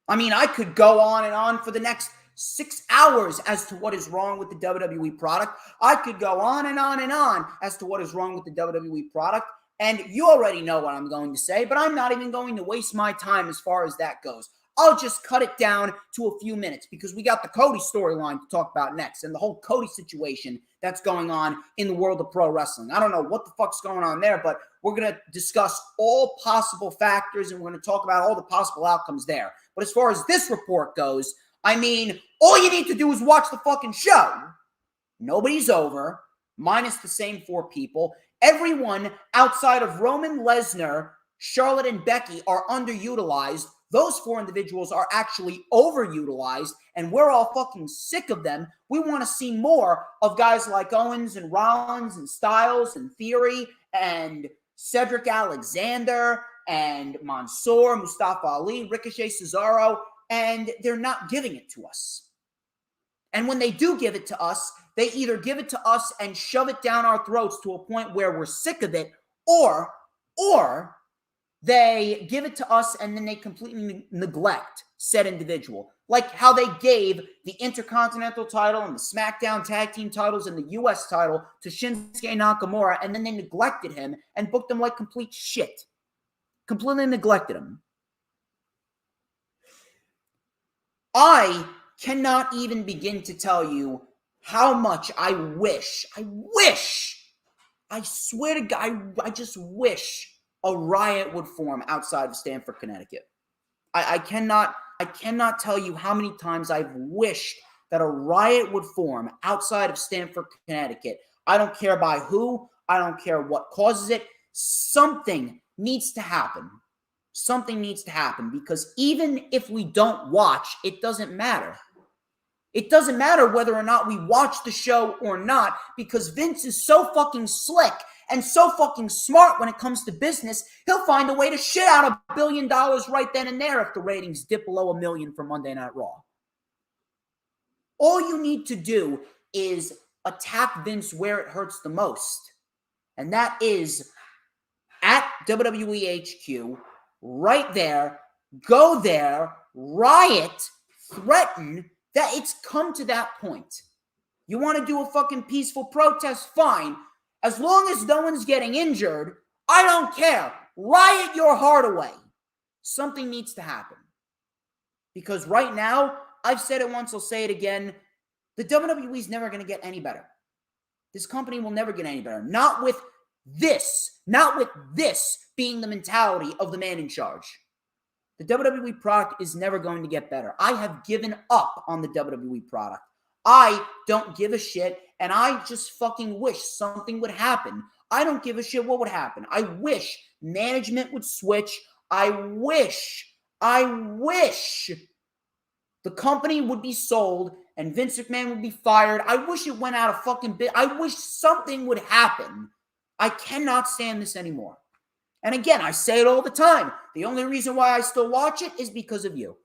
I mean, I could go on and on for the next 6 hours as to what is wrong with the WWE product. I could go on and on and on as to what is wrong with the WWE product. And you already know what I'm going to say, but I'm not even going to waste my time as far as that goes. I'll just cut it down to a few minutes because we got the Cody storyline to talk about next and the whole Cody situation that's going on in the world of pro wrestling. I don't know what the fuck's going on there, but we're going to discuss all possible factors and we're going to talk about all the possible outcomes there. But as far as this report goes, I mean, all you need to do is watch the fucking show. Nobody's over, minus the same 4 people. Everyone outside of Roman Lesnar, Charlotte, and Becky are underutilized. Those 4 individuals are actually overutilized, and we're all fucking sick of them. We want to see more of guys like Owens and Rollins and Styles and Theory and Cedric Alexander and Mansoor, Mustafa Ali, Ricochet, Cesaro, and they're not giving it to us. And when they do give it to us, they either give it to us and shove it down our throats to a point where we're sick of it, or they give it to us and then they completely neglect said individual. Like how they gave the Intercontinental title and the SmackDown Tag Team titles and the US title to Shinsuke Nakamura, and then they neglected him and booked him like complete shit. Completely neglected him. I cannot even begin to tell you how much I swear to God, I just wish a riot would form outside of Stamford, Connecticut. I cannot tell you how many times I've wished that a riot would form outside of Stamford, Connecticut. I don't care by who. I don't care what causes it. Something needs to happen. Something needs to happen because even if we don't watch, it doesn't matter. It doesn't matter whether or not we watch the show or not because Vince is so fucking slick and so fucking smart when it comes to business, he'll find a way to shit out $1 billion right then and there if the ratings dip below 1 million for Monday Night Raw. All you need to do is attack Vince where it hurts the most. And that is at WWE HQ, right there, go there, riot, threaten, that it's come to that point. You want to do a fucking peaceful protest? Fine. As long as no one's getting injured, I don't care. Riot your heart away. Something needs to happen. Because right now, I've said it once, I'll say it again, the WWE is never going to get any better. This company will never get any better. Not with this being the mentality of the man in charge. The WWE product is never going to get better. I have given up on the WWE product. I don't give a shit, and I just fucking wish something would happen. I don't give a shit what would happen. I wish management would switch. I wish the company would be sold and Vince McMahon would be fired. I wish it went out of fucking bit. I wish something would happen. I cannot stand this anymore. And again, I say it all the time. The only reason why I still watch it is because of you.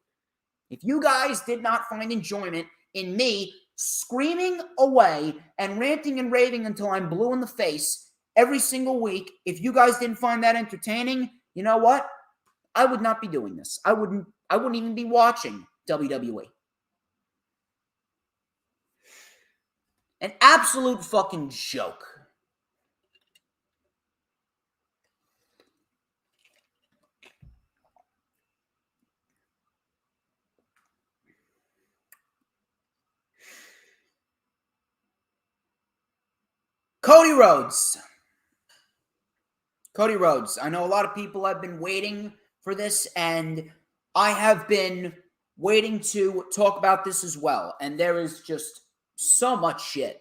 If you guys did not find enjoyment in me screaming away and ranting and raving until I'm blue in the face every single week, if you guys didn't find that entertaining, you know what? I would not be doing this. I wouldn't even be watching WWE. An absolute fucking joke. Cody Rhodes. Cody Rhodes. I know a lot of people have been waiting for this, and I have been waiting to talk about this as well. And there is just so much shit.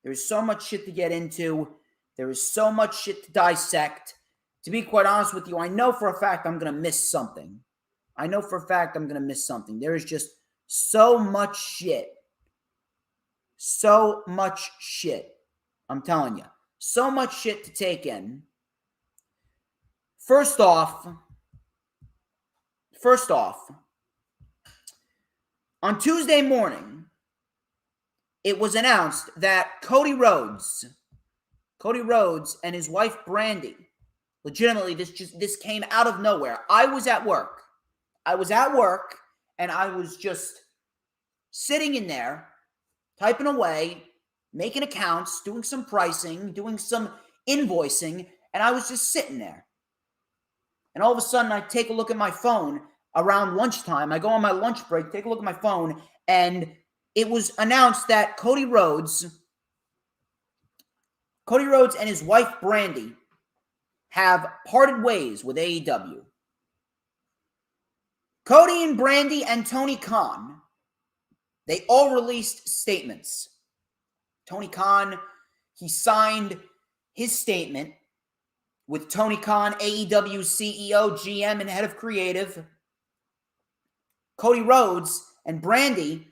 There's so much shit to get into. There is so much shit to dissect. To be quite honest with you, I know for a fact I'm going to miss something. There is just so much shit. So much shit. I'm telling you. So much shit to take in. First off, on Tuesday morning, it was announced that Cody Rhodes and his wife Brandy, legitimately, this came out of nowhere. I was at work, and I was just sitting in there, typing away, making accounts, doing some pricing, doing some invoicing, and I was just sitting there. And all of a sudden, I take a look at my phone around lunchtime. I go on my lunch break, take a look at my phone, and it was announced that Cody Rhodes and his wife Brandy have parted ways with AEW. Cody and Brandy and Tony Khan, they all released statements. Tony Khan, he signed his statement with Tony Khan, AEW CEO, GM, and head of creative. Cody Rhodes and Brandy,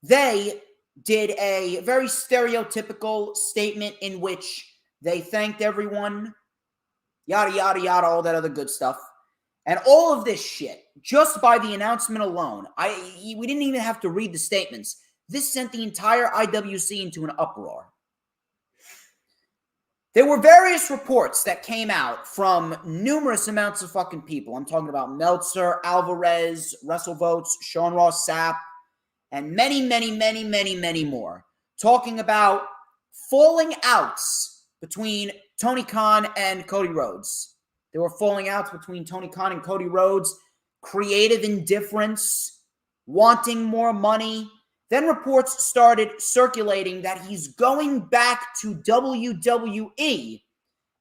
they did a very stereotypical statement in which they thanked everyone, yada, yada, yada, all that other good stuff. And all of this shit, just by the announcement alone, we didn't even have to read the statements. This sent the entire IWC into an uproar. There were various reports that came out from numerous amounts of fucking people. I'm talking about Meltzer, Alvarez, WrestleVotes, Sean Ross Sapp, and many, many, many, many, many more, talking about falling outs between Tony Khan and Cody Rhodes. There were falling outs between Tony Khan and Cody Rhodes, creative indifference, wanting more money. Then reports started circulating that he's going back to WWE,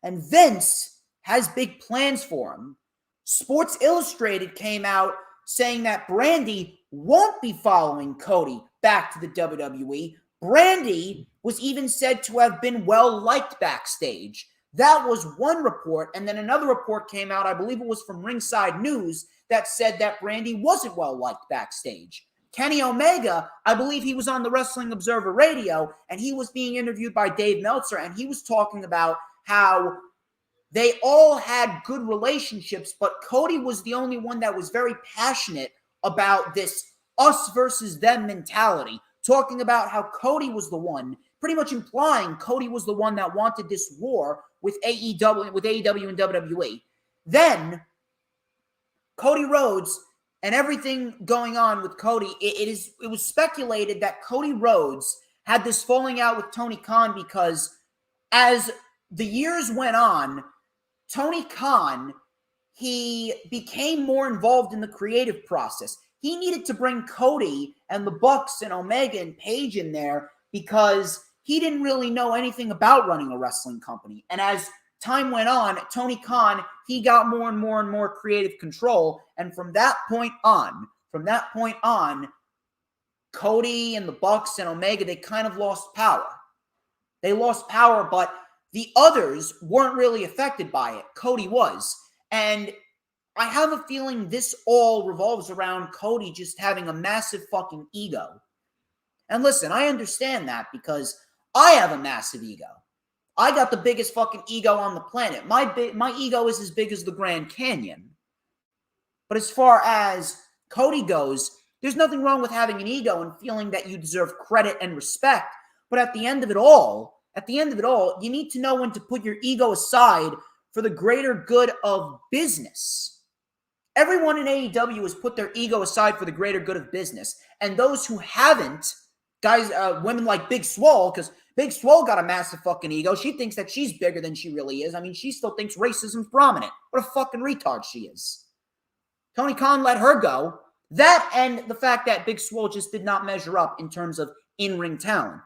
and Vince has big plans for him. Sports Illustrated came out saying that Brandy won't be following Cody back to the WWE. Brandy was even said to have been well-liked backstage. That was one report, and then another report came out, I believe it was from Ringside News, that said that Brandy wasn't well-liked backstage. Kenny Omega, I believe he was on the Wrestling Observer Radio, and he was being interviewed by Dave Meltzer, and he was talking about how they all had good relationships, but Cody was the only one that was very passionate about this us versus them mentality, talking about how Cody was the one, pretty much implying Cody was the one that wanted this war with AEW and WWE. Then, Cody Rhodes and everything going on with Cody, it was speculated that Cody Rhodes had this falling out with Tony Khan because as the years went on, Tony Khan, he became more involved in the creative process. He needed to bring Cody and the Bucks and Omega and Paige in there because he didn't really know anything about running a wrestling company. And as time went on, Tony Khan, he got more and more and more creative control. And from that point on, Cody and the Bucks and Omega, they kind of lost power. They lost power, but the others weren't really affected by it. Cody was. And I have a feeling this all revolves around Cody just having a massive fucking ego. And listen, I understand that because I have a massive ego. I got the biggest fucking ego on the planet. My ego is as big as the Grand Canyon. But as far as Cody goes, there's nothing wrong with having an ego and feeling that you deserve credit and respect. But at the end of it all, you need to know when to put your ego aside for the greater good of business. Everyone in AEW has put their ego aside for the greater good of business. And those who haven't, guys, women like Big Swole, because Big Swole got a massive fucking ego. She thinks that she's bigger than she really is. I mean, she still thinks racism's prominent. What a fucking retard she is. Tony Khan let her go. That and the fact that Big Swole just did not measure up in terms of in-ring talent.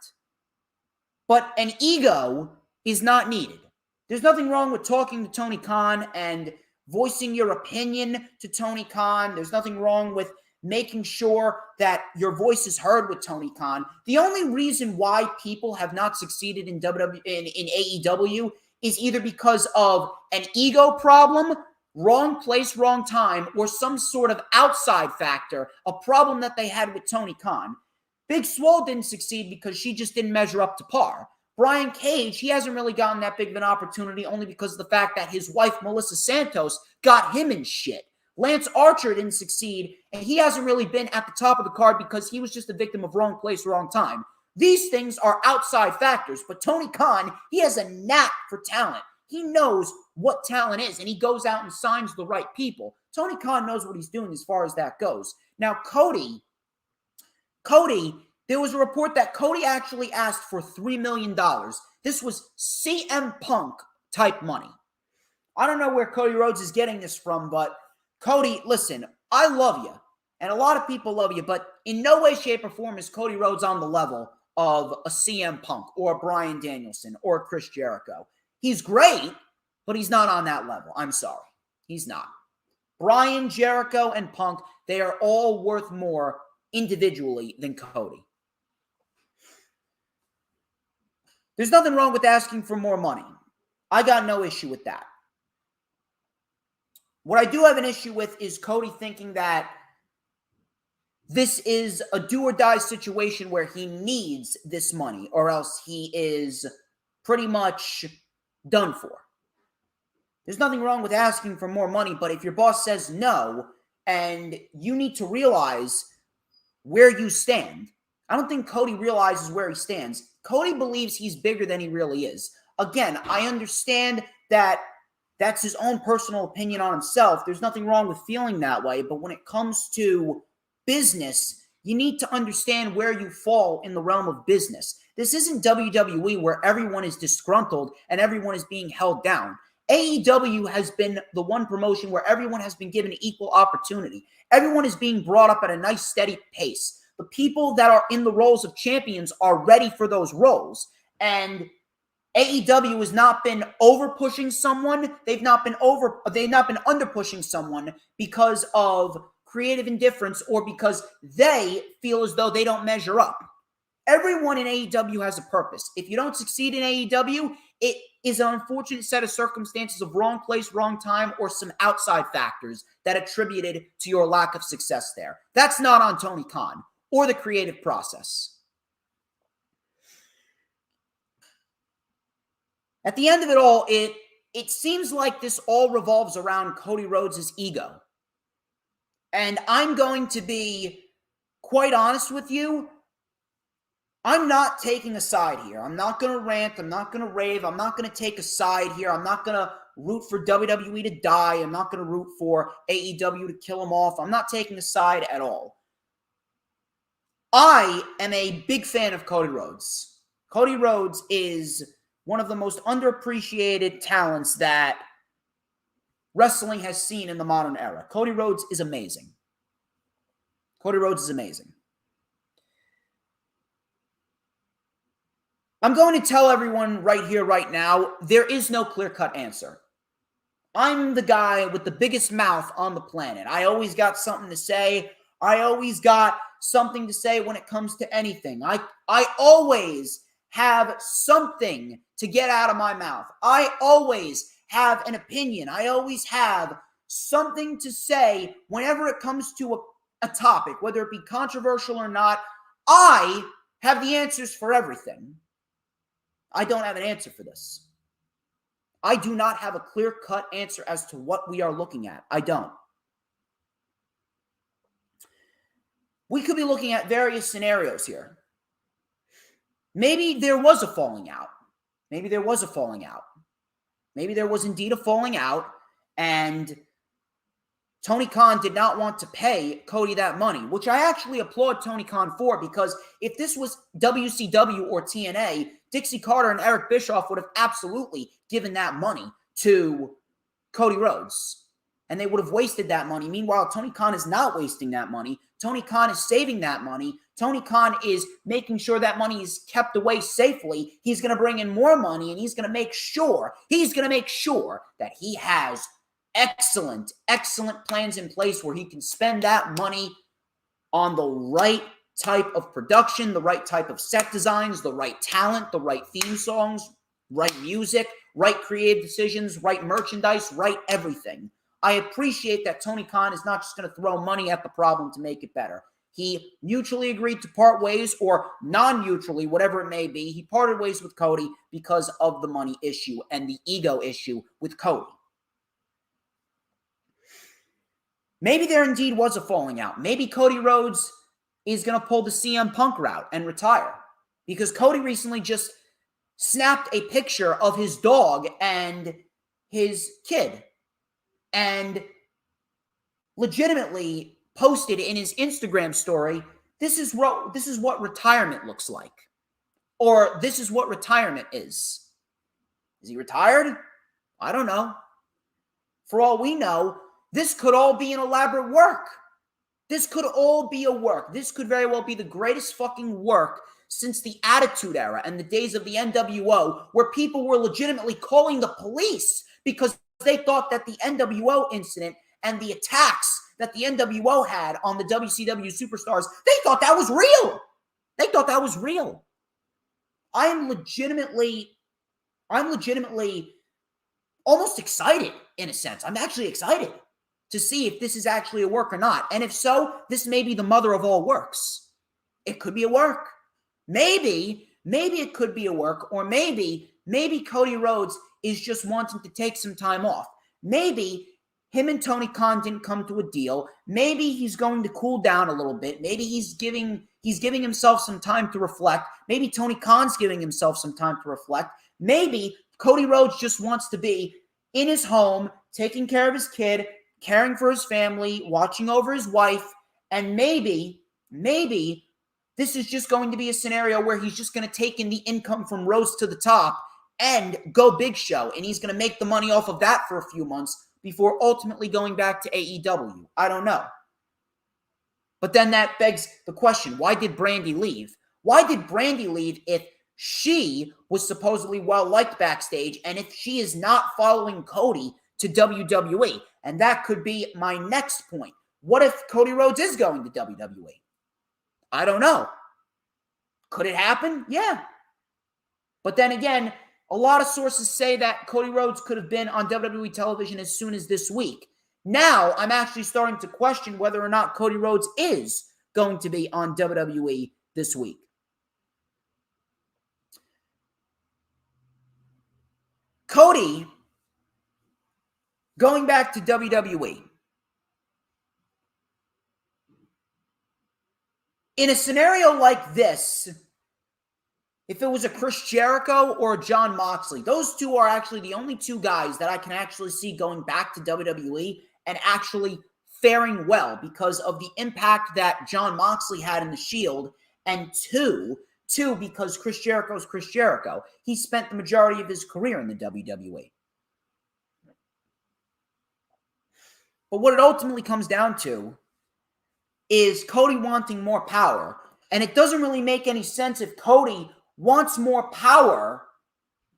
But an ego is not needed. There's nothing wrong with talking to Tony Khan and voicing your opinion to Tony Khan. There's nothing wrong with making sure that your voice is heard with Tony Khan. The only reason why people have not succeeded in AEW is either because of an ego problem, wrong place, wrong time, or some sort of outside factor, a problem that they had with Tony Khan. Big Swole didn't succeed because she just didn't measure up to par. Brian Cage, he hasn't really gotten that big of an opportunity only because of the fact that his wife, Melissa Santos, got him in shit. Lance Archer didn't succeed, and he hasn't really been at the top of the card because he was just a victim of wrong place, wrong time. These things are outside factors, but Tony Khan, he has a knack for talent. He knows what talent is, and he goes out and signs the right people. Tony Khan knows what he's doing as far as that goes. Now, Cody, there was a report that Cody actually asked for $3 million. This was CM Punk type money. I don't know where Cody Rhodes is getting this from, but Cody, listen, I love you, and a lot of people love you, but in no way, shape, or form is Cody Rhodes on the level of a CM Punk or a Bryan Danielson or a Chris Jericho. He's great, but he's not on that level. I'm sorry. He's not. Bryan, Jericho, and Punk, they are all worth more individually than Cody. There's nothing wrong with asking for more money. I got no issue with that. What I do have an issue with is Cody thinking that this is a do-or-die situation where he needs this money or else he is pretty much done for. There's nothing wrong with asking for more money, but if your boss says no and you need to realize where you stand, I don't think Cody realizes where he stands. Cody believes he's bigger than he really is. Again, I understand that that's his own personal opinion on himself. There's nothing wrong with feeling that way, but when it comes to business, you need to understand where you fall in the realm of business. This isn't WWE where everyone is disgruntled and everyone is being held down. AEW has been the one promotion where everyone has been given equal opportunity. Everyone is being brought up at a nice, steady pace. The people that are in the roles of champions are ready for those roles. And AEW has not been over pushing someone. They've not been under pushing someone because of creative indifference or because they feel as though they don't measure up. Everyone in AEW has a purpose. If you don't succeed in AEW, it is an unfortunate set of circumstances of wrong place, wrong time, or some outside factors that attributed to your lack of success there. That's not on Tony Khan or the creative process. At the end of it all, it seems like this all revolves around Cody Rhodes' ego. And I'm going to be quite honest with you. I'm not taking a side here. I'm not going to rant. I'm not going to rave. I'm not going to take a side here. I'm not going to root for WWE to die. I'm not going to root for AEW to kill them off. I'm not taking a side at all. I am a big fan of Cody Rhodes. Cody Rhodes is one of the most underappreciated talents that wrestling has seen in the modern era. Cody Rhodes is amazing. Cody Rhodes is amazing. I'm going to tell everyone right here, right now, there is no clear-cut answer. I'm the guy with the biggest mouth on the planet. I always got something to say. I always got something to say when it comes to anything. I always have something to get out of my mouth. I always have an opinion. I always have something to say whenever it comes to a topic, whether it be controversial or not. I have the answers for everything. I don't have an answer for this. I do not have a clear-cut answer as to what we are looking at. I don't. We could be looking at various scenarios here. Maybe there was a falling out. Maybe there was a falling out. Maybe there was indeed a falling out, and Tony Khan did not want to pay Cody that money, which I actually applaud Tony Khan for, because if this was WCW or TNA, Dixie Carter and Eric Bischoff would have absolutely given that money to Cody Rhodes, and they would have wasted that money. Meanwhile, Tony Khan is not wasting that money. Tony Khan is saving that money. Tony Khan is making sure that money is kept away safely. He's going to bring in more money, and he's going to make sure that he has excellent plans in place where he can spend that money on the right type of production, the right type of set designs, the right talent, the right theme songs, right music, right creative decisions, right merchandise, right everything. I appreciate that Tony Khan is not just going to throw money at the problem to make it better. He mutually agreed to part ways, or non-mutually, whatever it may be. He parted ways with Cody because of the money issue and the ego issue with Cody. Maybe there indeed was a falling out. Maybe Cody Rhodes is going to pull the CM Punk route and retire, because Cody recently just snapped a picture of his dog and his kid and legitimately posted in his Instagram story, this is what retirement looks like. Or this is what retirement is. Is he retired? I don't know. For all we know, this could all be an elaborate work. This could all be a work. This could very well be the greatest fucking work since the Attitude Era and the days of the NWO, where people were legitimately calling the police because they thought that the NWO incident and the attacks that the NWO had on the WCW superstars, they thought that was real. They thought that was real. I'm legitimately almost excited, in a sense. I'm actually excited to see if this is actually a work or not. And if so, this may be the mother of all works. It could be a work. Maybe it could be a work, or maybe Cody Rhodes is just wanting to take some time off. Maybe him and Tony Khan didn't come to a deal. Maybe he's going to cool down a little bit. Maybe he's giving himself some time to reflect. Maybe Tony Khan's giving himself some time to reflect. Maybe Cody Rhodes just wants to be in his home, taking care of his kid, caring for his family, watching over his wife, and maybe this is just going to be a scenario where he's just going to take in the income from Rhodes to the Top and go big show, and he's going to make the money off of that for a few months before ultimately going back to AEW. I don't know. But then that begs the question, why did Brandy leave? Why did Brandy leave if she was supposedly well-liked backstage, and if she is not following Cody to WWE? And that could be my next point. What if Cody Rhodes is going to WWE? I don't know. Could it happen? Yeah. But then again, a lot of sources say that Cody Rhodes could have been on WWE television as soon as this week. Now, I'm actually starting to question whether or not Cody Rhodes is going to be on WWE this week. Cody, going back to WWE, in a scenario like this, if it was a Chris Jericho or a Jon Moxley, those two are actually the only two guys that I can actually see going back to WWE and actually faring well because of the impact that Jon Moxley had in the Shield, and two, because Chris Jericho's Chris Jericho. He spent the majority of his career in the WWE. But what it ultimately comes down to is Cody wanting more power. And it doesn't really make any sense if Cody wants more power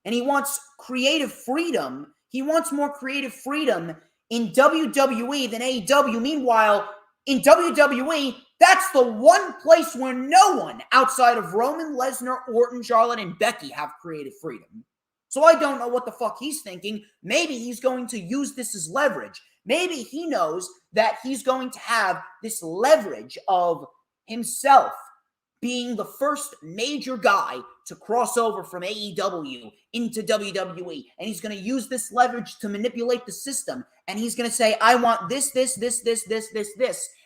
and he wants creative freedom. He wants more creative freedom in WWE than AEW. Meanwhile, in WWE, that's the one place where no one outside of Roman, Lesnar, Orton, Charlotte, and Becky have creative freedom. So I don't know what the fuck he's thinking. Maybe he's going to use this as leverage. Maybe he knows that he's going to have this leverage of himself being the first major guy to cross over from AEW into WWE. And he's going to use this leverage to manipulate the system. And he's going to say, I want this.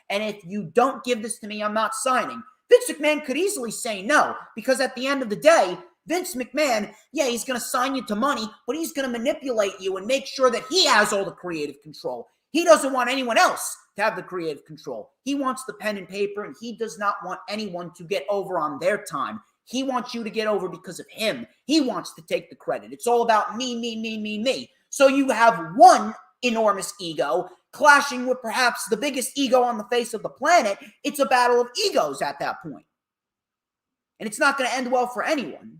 And if you don't give this to me, I'm not signing. Vince McMahon could easily say no, because at the end of the day, Vince McMahon, yeah, he's going to sign you to money, but he's going to manipulate you and make sure that he has all the creative control. He doesn't want anyone else to have the creative control. He wants the pen and paper, and he does not want anyone to get over on their time. He wants you to get over because of him. He wants to take the credit. It's all about me. So you have one enormous ego clashing with perhaps the biggest ego on the face of the planet. It's a battle of egos at that point. And it's not going to end well for anyone.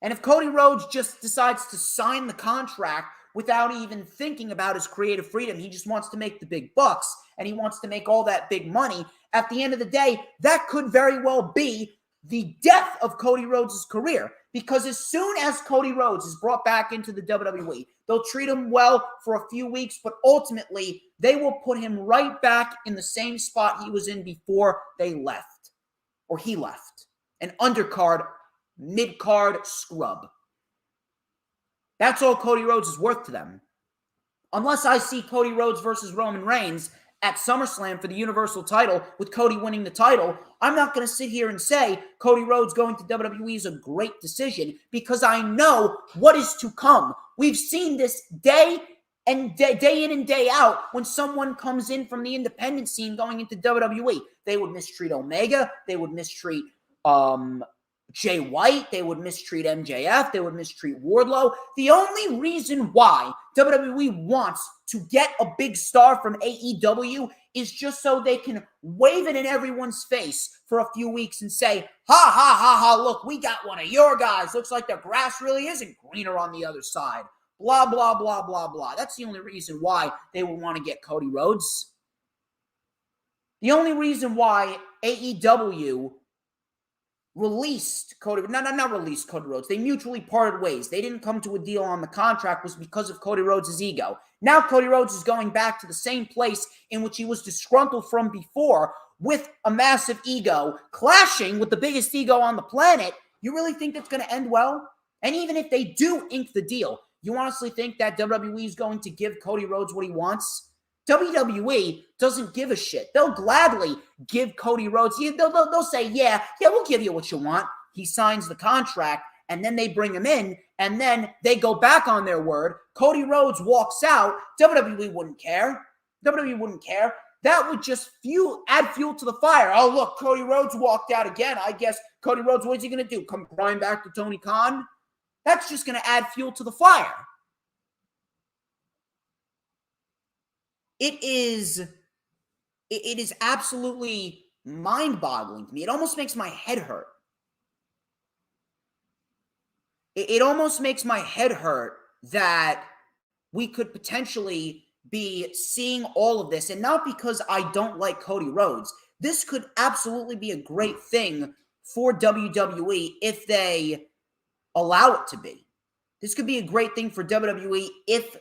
And if Cody Rhodes just decides to sign the contract without even thinking about his creative freedom, he just wants to make the big bucks and he wants to make all that big money, at the end of the day, that could very well be the death of Cody Rhodes' career. Because as soon as Cody Rhodes is brought back into the WWE, they'll treat him well for a few weeks, but ultimately they will put him right back in the same spot he was in before they left, or he left. An undercard, mid-card scrub. That's all Cody Rhodes is worth to them. Unless I see Cody Rhodes versus Roman Reigns at SummerSlam for the Universal title with Cody winning the title, I'm not going to sit here and say Cody Rhodes going to WWE is a great decision because I know what is to come. We've seen this day in and day out when someone comes in from the independent scene going into WWE. They would mistreat Omega. They would mistreat Jay White, they would mistreat MJF, they would mistreat Wardlow. The only reason why WWE wants to get a big star from AEW is just so they can wave it in everyone's face for a few weeks and say, ha, ha, ha, ha, look, we got one of your guys. Looks like the grass really isn't greener on the other side. Blah, blah, blah, blah, blah. That's the only reason why they would want to get Cody Rhodes. The only reason why AEW released Cody, not released Cody Rhodes. They mutually parted ways. They didn't come to a deal on the contract was because of Cody Rhodes' ego. Now Cody Rhodes is going back to the same place in which he was disgruntled from before with a massive ego, clashing with the biggest ego on the planet. You really think that's going to end well? And even if they do ink the deal, you honestly think that WWE is going to give Cody Rhodes what he wants? WWE doesn't give a shit. They'll gladly give Cody Rhodes. They'll say, yeah, we'll give you what you want. He signs the contract, and then they bring him in, and then they go back on their word. Cody Rhodes walks out. WWE wouldn't care. WWE wouldn't care. That would just add fuel to the fire. Oh, look, Cody Rhodes walked out again. I guess Cody Rhodes, what is he going to do? Come crying back to Tony Khan? That's just going to add fuel to the fire. It is absolutely mind-boggling to me. It almost makes my head hurt. It almost makes my head hurt that we could potentially be seeing all of this, and not because I don't like Cody Rhodes. This could absolutely be a great thing for WWE if they allow it to be. This could be a great thing for WWE if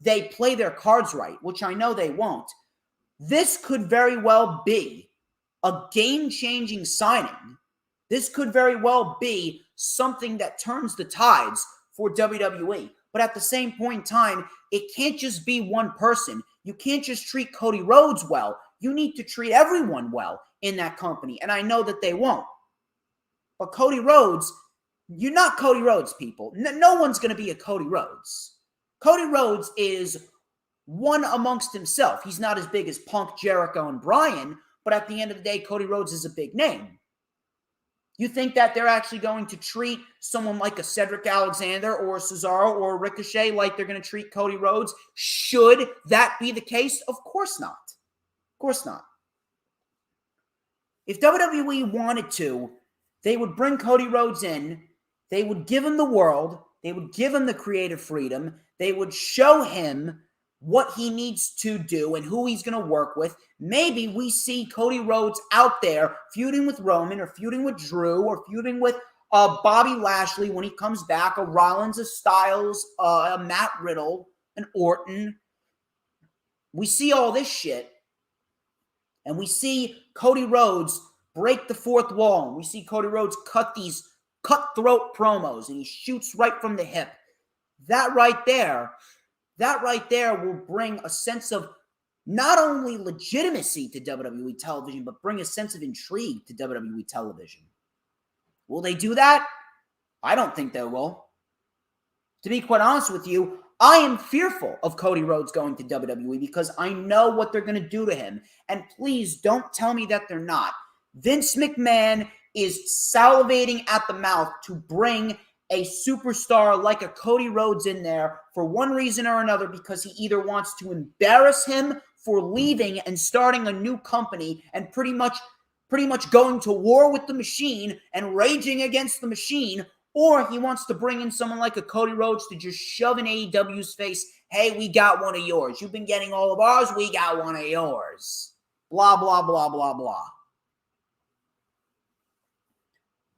they play their cards right, which I know they won't. This could very well be a game-changing signing. This could very well be something that turns the tides for WWE. But at the same point in time, it can't just be one person. You can't just treat Cody Rhodes well. You need to treat everyone well in that company. And I know that they won't. But Cody Rhodes, you're not Cody Rhodes, people. No one's going to be a Cody Rhodes. Cody Rhodes is one amongst himself. He's not as big as Punk, Jericho, and Bryan, but at the end of the day, Cody Rhodes is a big name. You think that they're actually going to treat someone like a Cedric Alexander or a Cesaro or a Ricochet like they're going to treat Cody Rhodes? Should that be the case? Of course not. Of course not. If WWE wanted to, they would bring Cody Rhodes in, they would give him the world, they would give him the creative freedom, they would show him what he needs to do and who he's going to work with. Maybe we see Cody Rhodes out there feuding with Roman or feuding with Drew or feuding with Bobby Lashley when he comes back, a Rollins, a Styles, a Matt Riddle, an Orton. We see all this shit, and we see Cody Rhodes break the fourth wall, and we see Cody Rhodes cut these cutthroat promos, and he shoots right from the hip. That right there will bring a sense of not only legitimacy to WWE television, but bring a sense of intrigue to WWE television. Will they do that? I don't think they will. To be quite honest with you, I am fearful of Cody Rhodes going to WWE because I know what they're going to do to him. And please don't tell me that they're not. Vince McMahon is salivating at the mouth to bring a superstar like a Cody Rhodes in there for one reason or another, because he either wants to embarrass him for leaving and starting a new company and pretty much going to war with the machine and raging against the machine, or he wants to bring in someone like a Cody Rhodes to just shove in AEW's face, hey, we got one of yours. You've been getting all of ours. We got one of yours. Blah, blah, blah, blah, blah.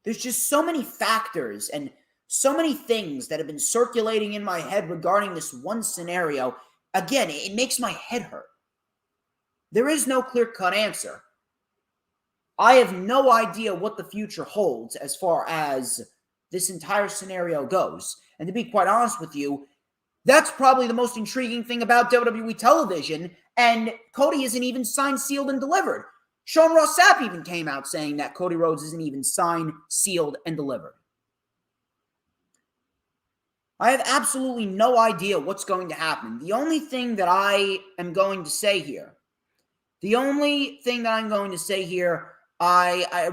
There's just so many factors and so many things that have been circulating in my head regarding this one scenario. Again, it makes my head hurt. There is no clear-cut answer. I have no idea what the future holds as far as this entire scenario goes. And to be quite honest with you, that's probably the most intriguing thing about WWE television. And Cody isn't even signed, sealed, and delivered. Sean Ross Sapp even came out saying that Cody Rhodes isn't even signed, sealed, and delivered. I have absolutely no idea what's going to happen. The only thing that I am going to say here, I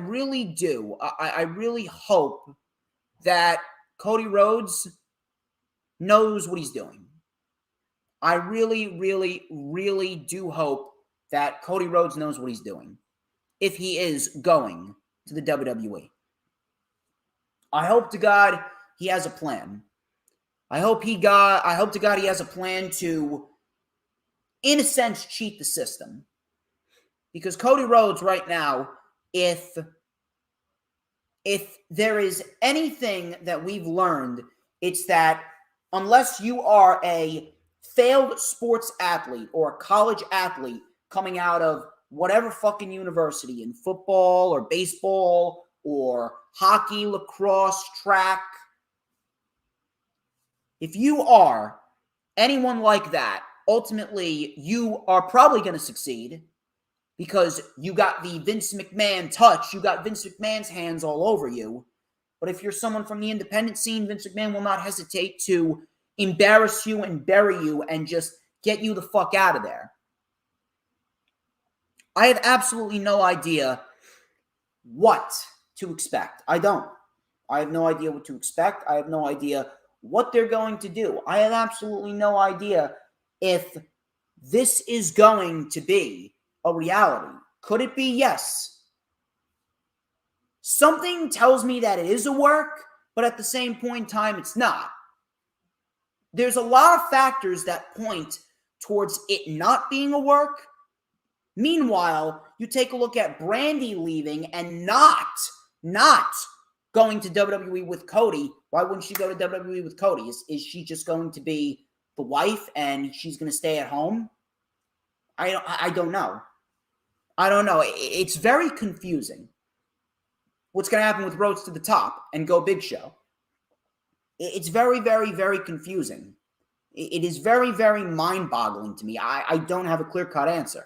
really do. I really hope that Cody Rhodes knows what he's doing. I really, really, really do hope that Cody Rhodes knows what he's doing if he is going to the WWE. I hope to God he has a plan. I hope to God he has a plan to, in a sense, cheat the system. Because Cody Rhodes right now, if there is anything that we've learned, it's that unless you are a failed sports athlete or a college athlete coming out of whatever fucking university in football or baseball or hockey, lacrosse, track, if you are anyone like that, ultimately you are probably going to succeed because you got the Vince McMahon touch. You got Vince McMahon's hands all over you. But if you're someone from the independent scene, Vince McMahon will not hesitate to embarrass you and bury you and just get you the fuck out of there. I have absolutely no idea what to expect. I don't. I have no idea what to expect. I have no idea what they're going to do. I have absolutely no idea if this is going to be a reality. Could it be? Yes. Something tells me that it is a work, but at the same point in time, it's not. There's a lot of factors that point towards it not being a work. Meanwhile, you take a look at Brandy leaving and not going to WWE with Cody. Why wouldn't she go to WWE with Cody? Is she just going to be the wife and she's going to stay at home? I don't know. I don't know. It's very confusing. What's going to happen with Rhodes to the top and go Big Show? It's very, very, very confusing. It is very, very mind-boggling to me. I don't have a clear-cut answer.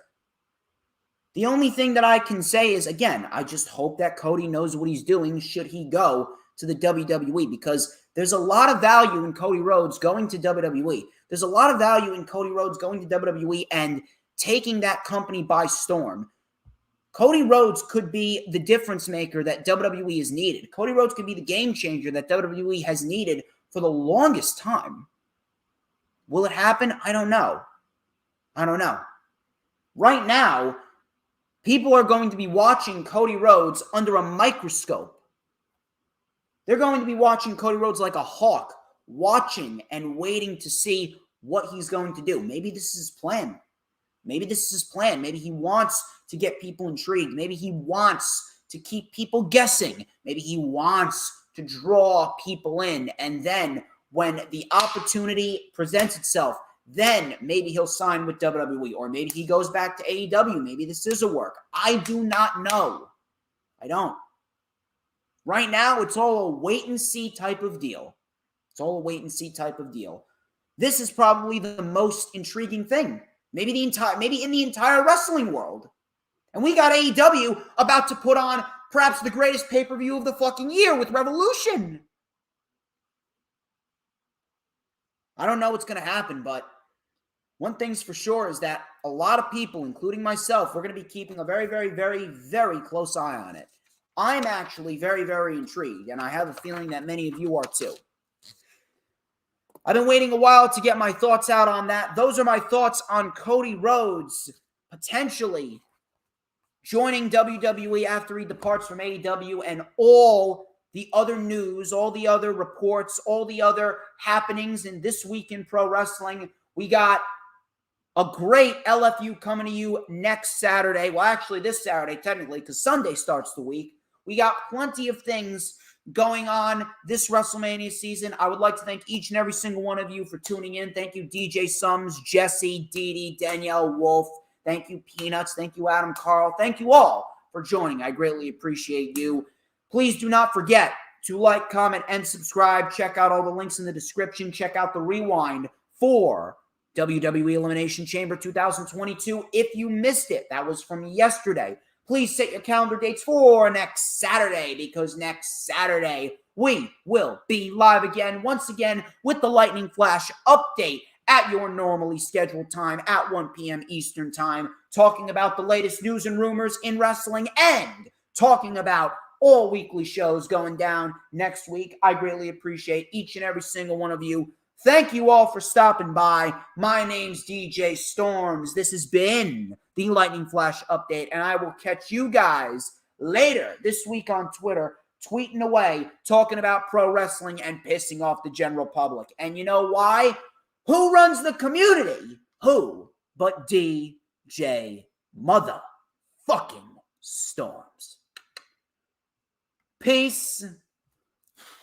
The only thing that I can say is, again, I just hope that Cody knows what he's doing should he go to the WWE, because there's a lot of value in Cody Rhodes going to WWE. There's a lot of value in Cody Rhodes going to WWE and taking that company by storm. Cody Rhodes could be the difference maker that WWE has needed. Cody Rhodes could be the game changer that WWE has needed for the longest time. Will it happen? I don't know. Right now, people are going to be watching Cody Rhodes under a microscope. They're going to be watching Cody Rhodes like a hawk, watching and waiting to see what he's going to do. Maybe this is his plan. Maybe he wants to get people intrigued. Maybe he wants to keep people guessing. Maybe he wants to draw people in. And then when the opportunity presents itself, then maybe he'll sign with WWE. Or maybe he goes back to AEW. Maybe this is a work. I do not know. I don't. Right now, it's all a wait-and-see type of deal. This is probably the most intriguing thing. Maybe in the entire wrestling world. And we got AEW about to put on perhaps the greatest pay-per-view of the fucking year with Revolution. I don't know what's going to happen, but one thing's for sure is that a lot of people, including myself, we're going to be keeping a very, very, very, very close eye on it. I'm actually very, very intrigued, and I have a feeling that many of you are too. I've been waiting a while to get my thoughts out on that. Those are my thoughts on Cody Rhodes potentially joining WWE after he departs from AEW, and all the other news, all the other reports, all the other happenings in this week in pro wrestling. We got a great LFU coming to you next Saturday. Well, actually this Saturday, technically, because Sunday starts the week. We got plenty of things going on this WrestleMania season. I would like to thank each and every single one of you for tuning in. Thank you, DJ Sums, Jesse, Dee Dee, Danielle, Wolf. Thank you, Peanuts. Thank you, Adam, Carl. Thank you all for joining. I greatly appreciate you. Please do not forget to like, comment, and subscribe. Check out all the links in the description. Check out the rewind for WWE Elimination Chamber 2022 if you missed it. That was from yesterday. Please set your calendar dates for next Saturday, because next Saturday we will be live again, once again, with the Lightning Flash update at your normally scheduled time at 1 p.m. Eastern Time, talking about the latest news and rumors in wrestling and talking about all weekly shows going down next week. I greatly appreciate each and every single one of you. Thank you all for stopping by. My name's DJ Storms. This has been the Lightning Flash Update, and I will catch you guys later this week on Twitter, tweeting away, talking about pro wrestling and pissing off the general public. And you know why? Who runs the community? Who but DJ Motherfucking Storms? Peace.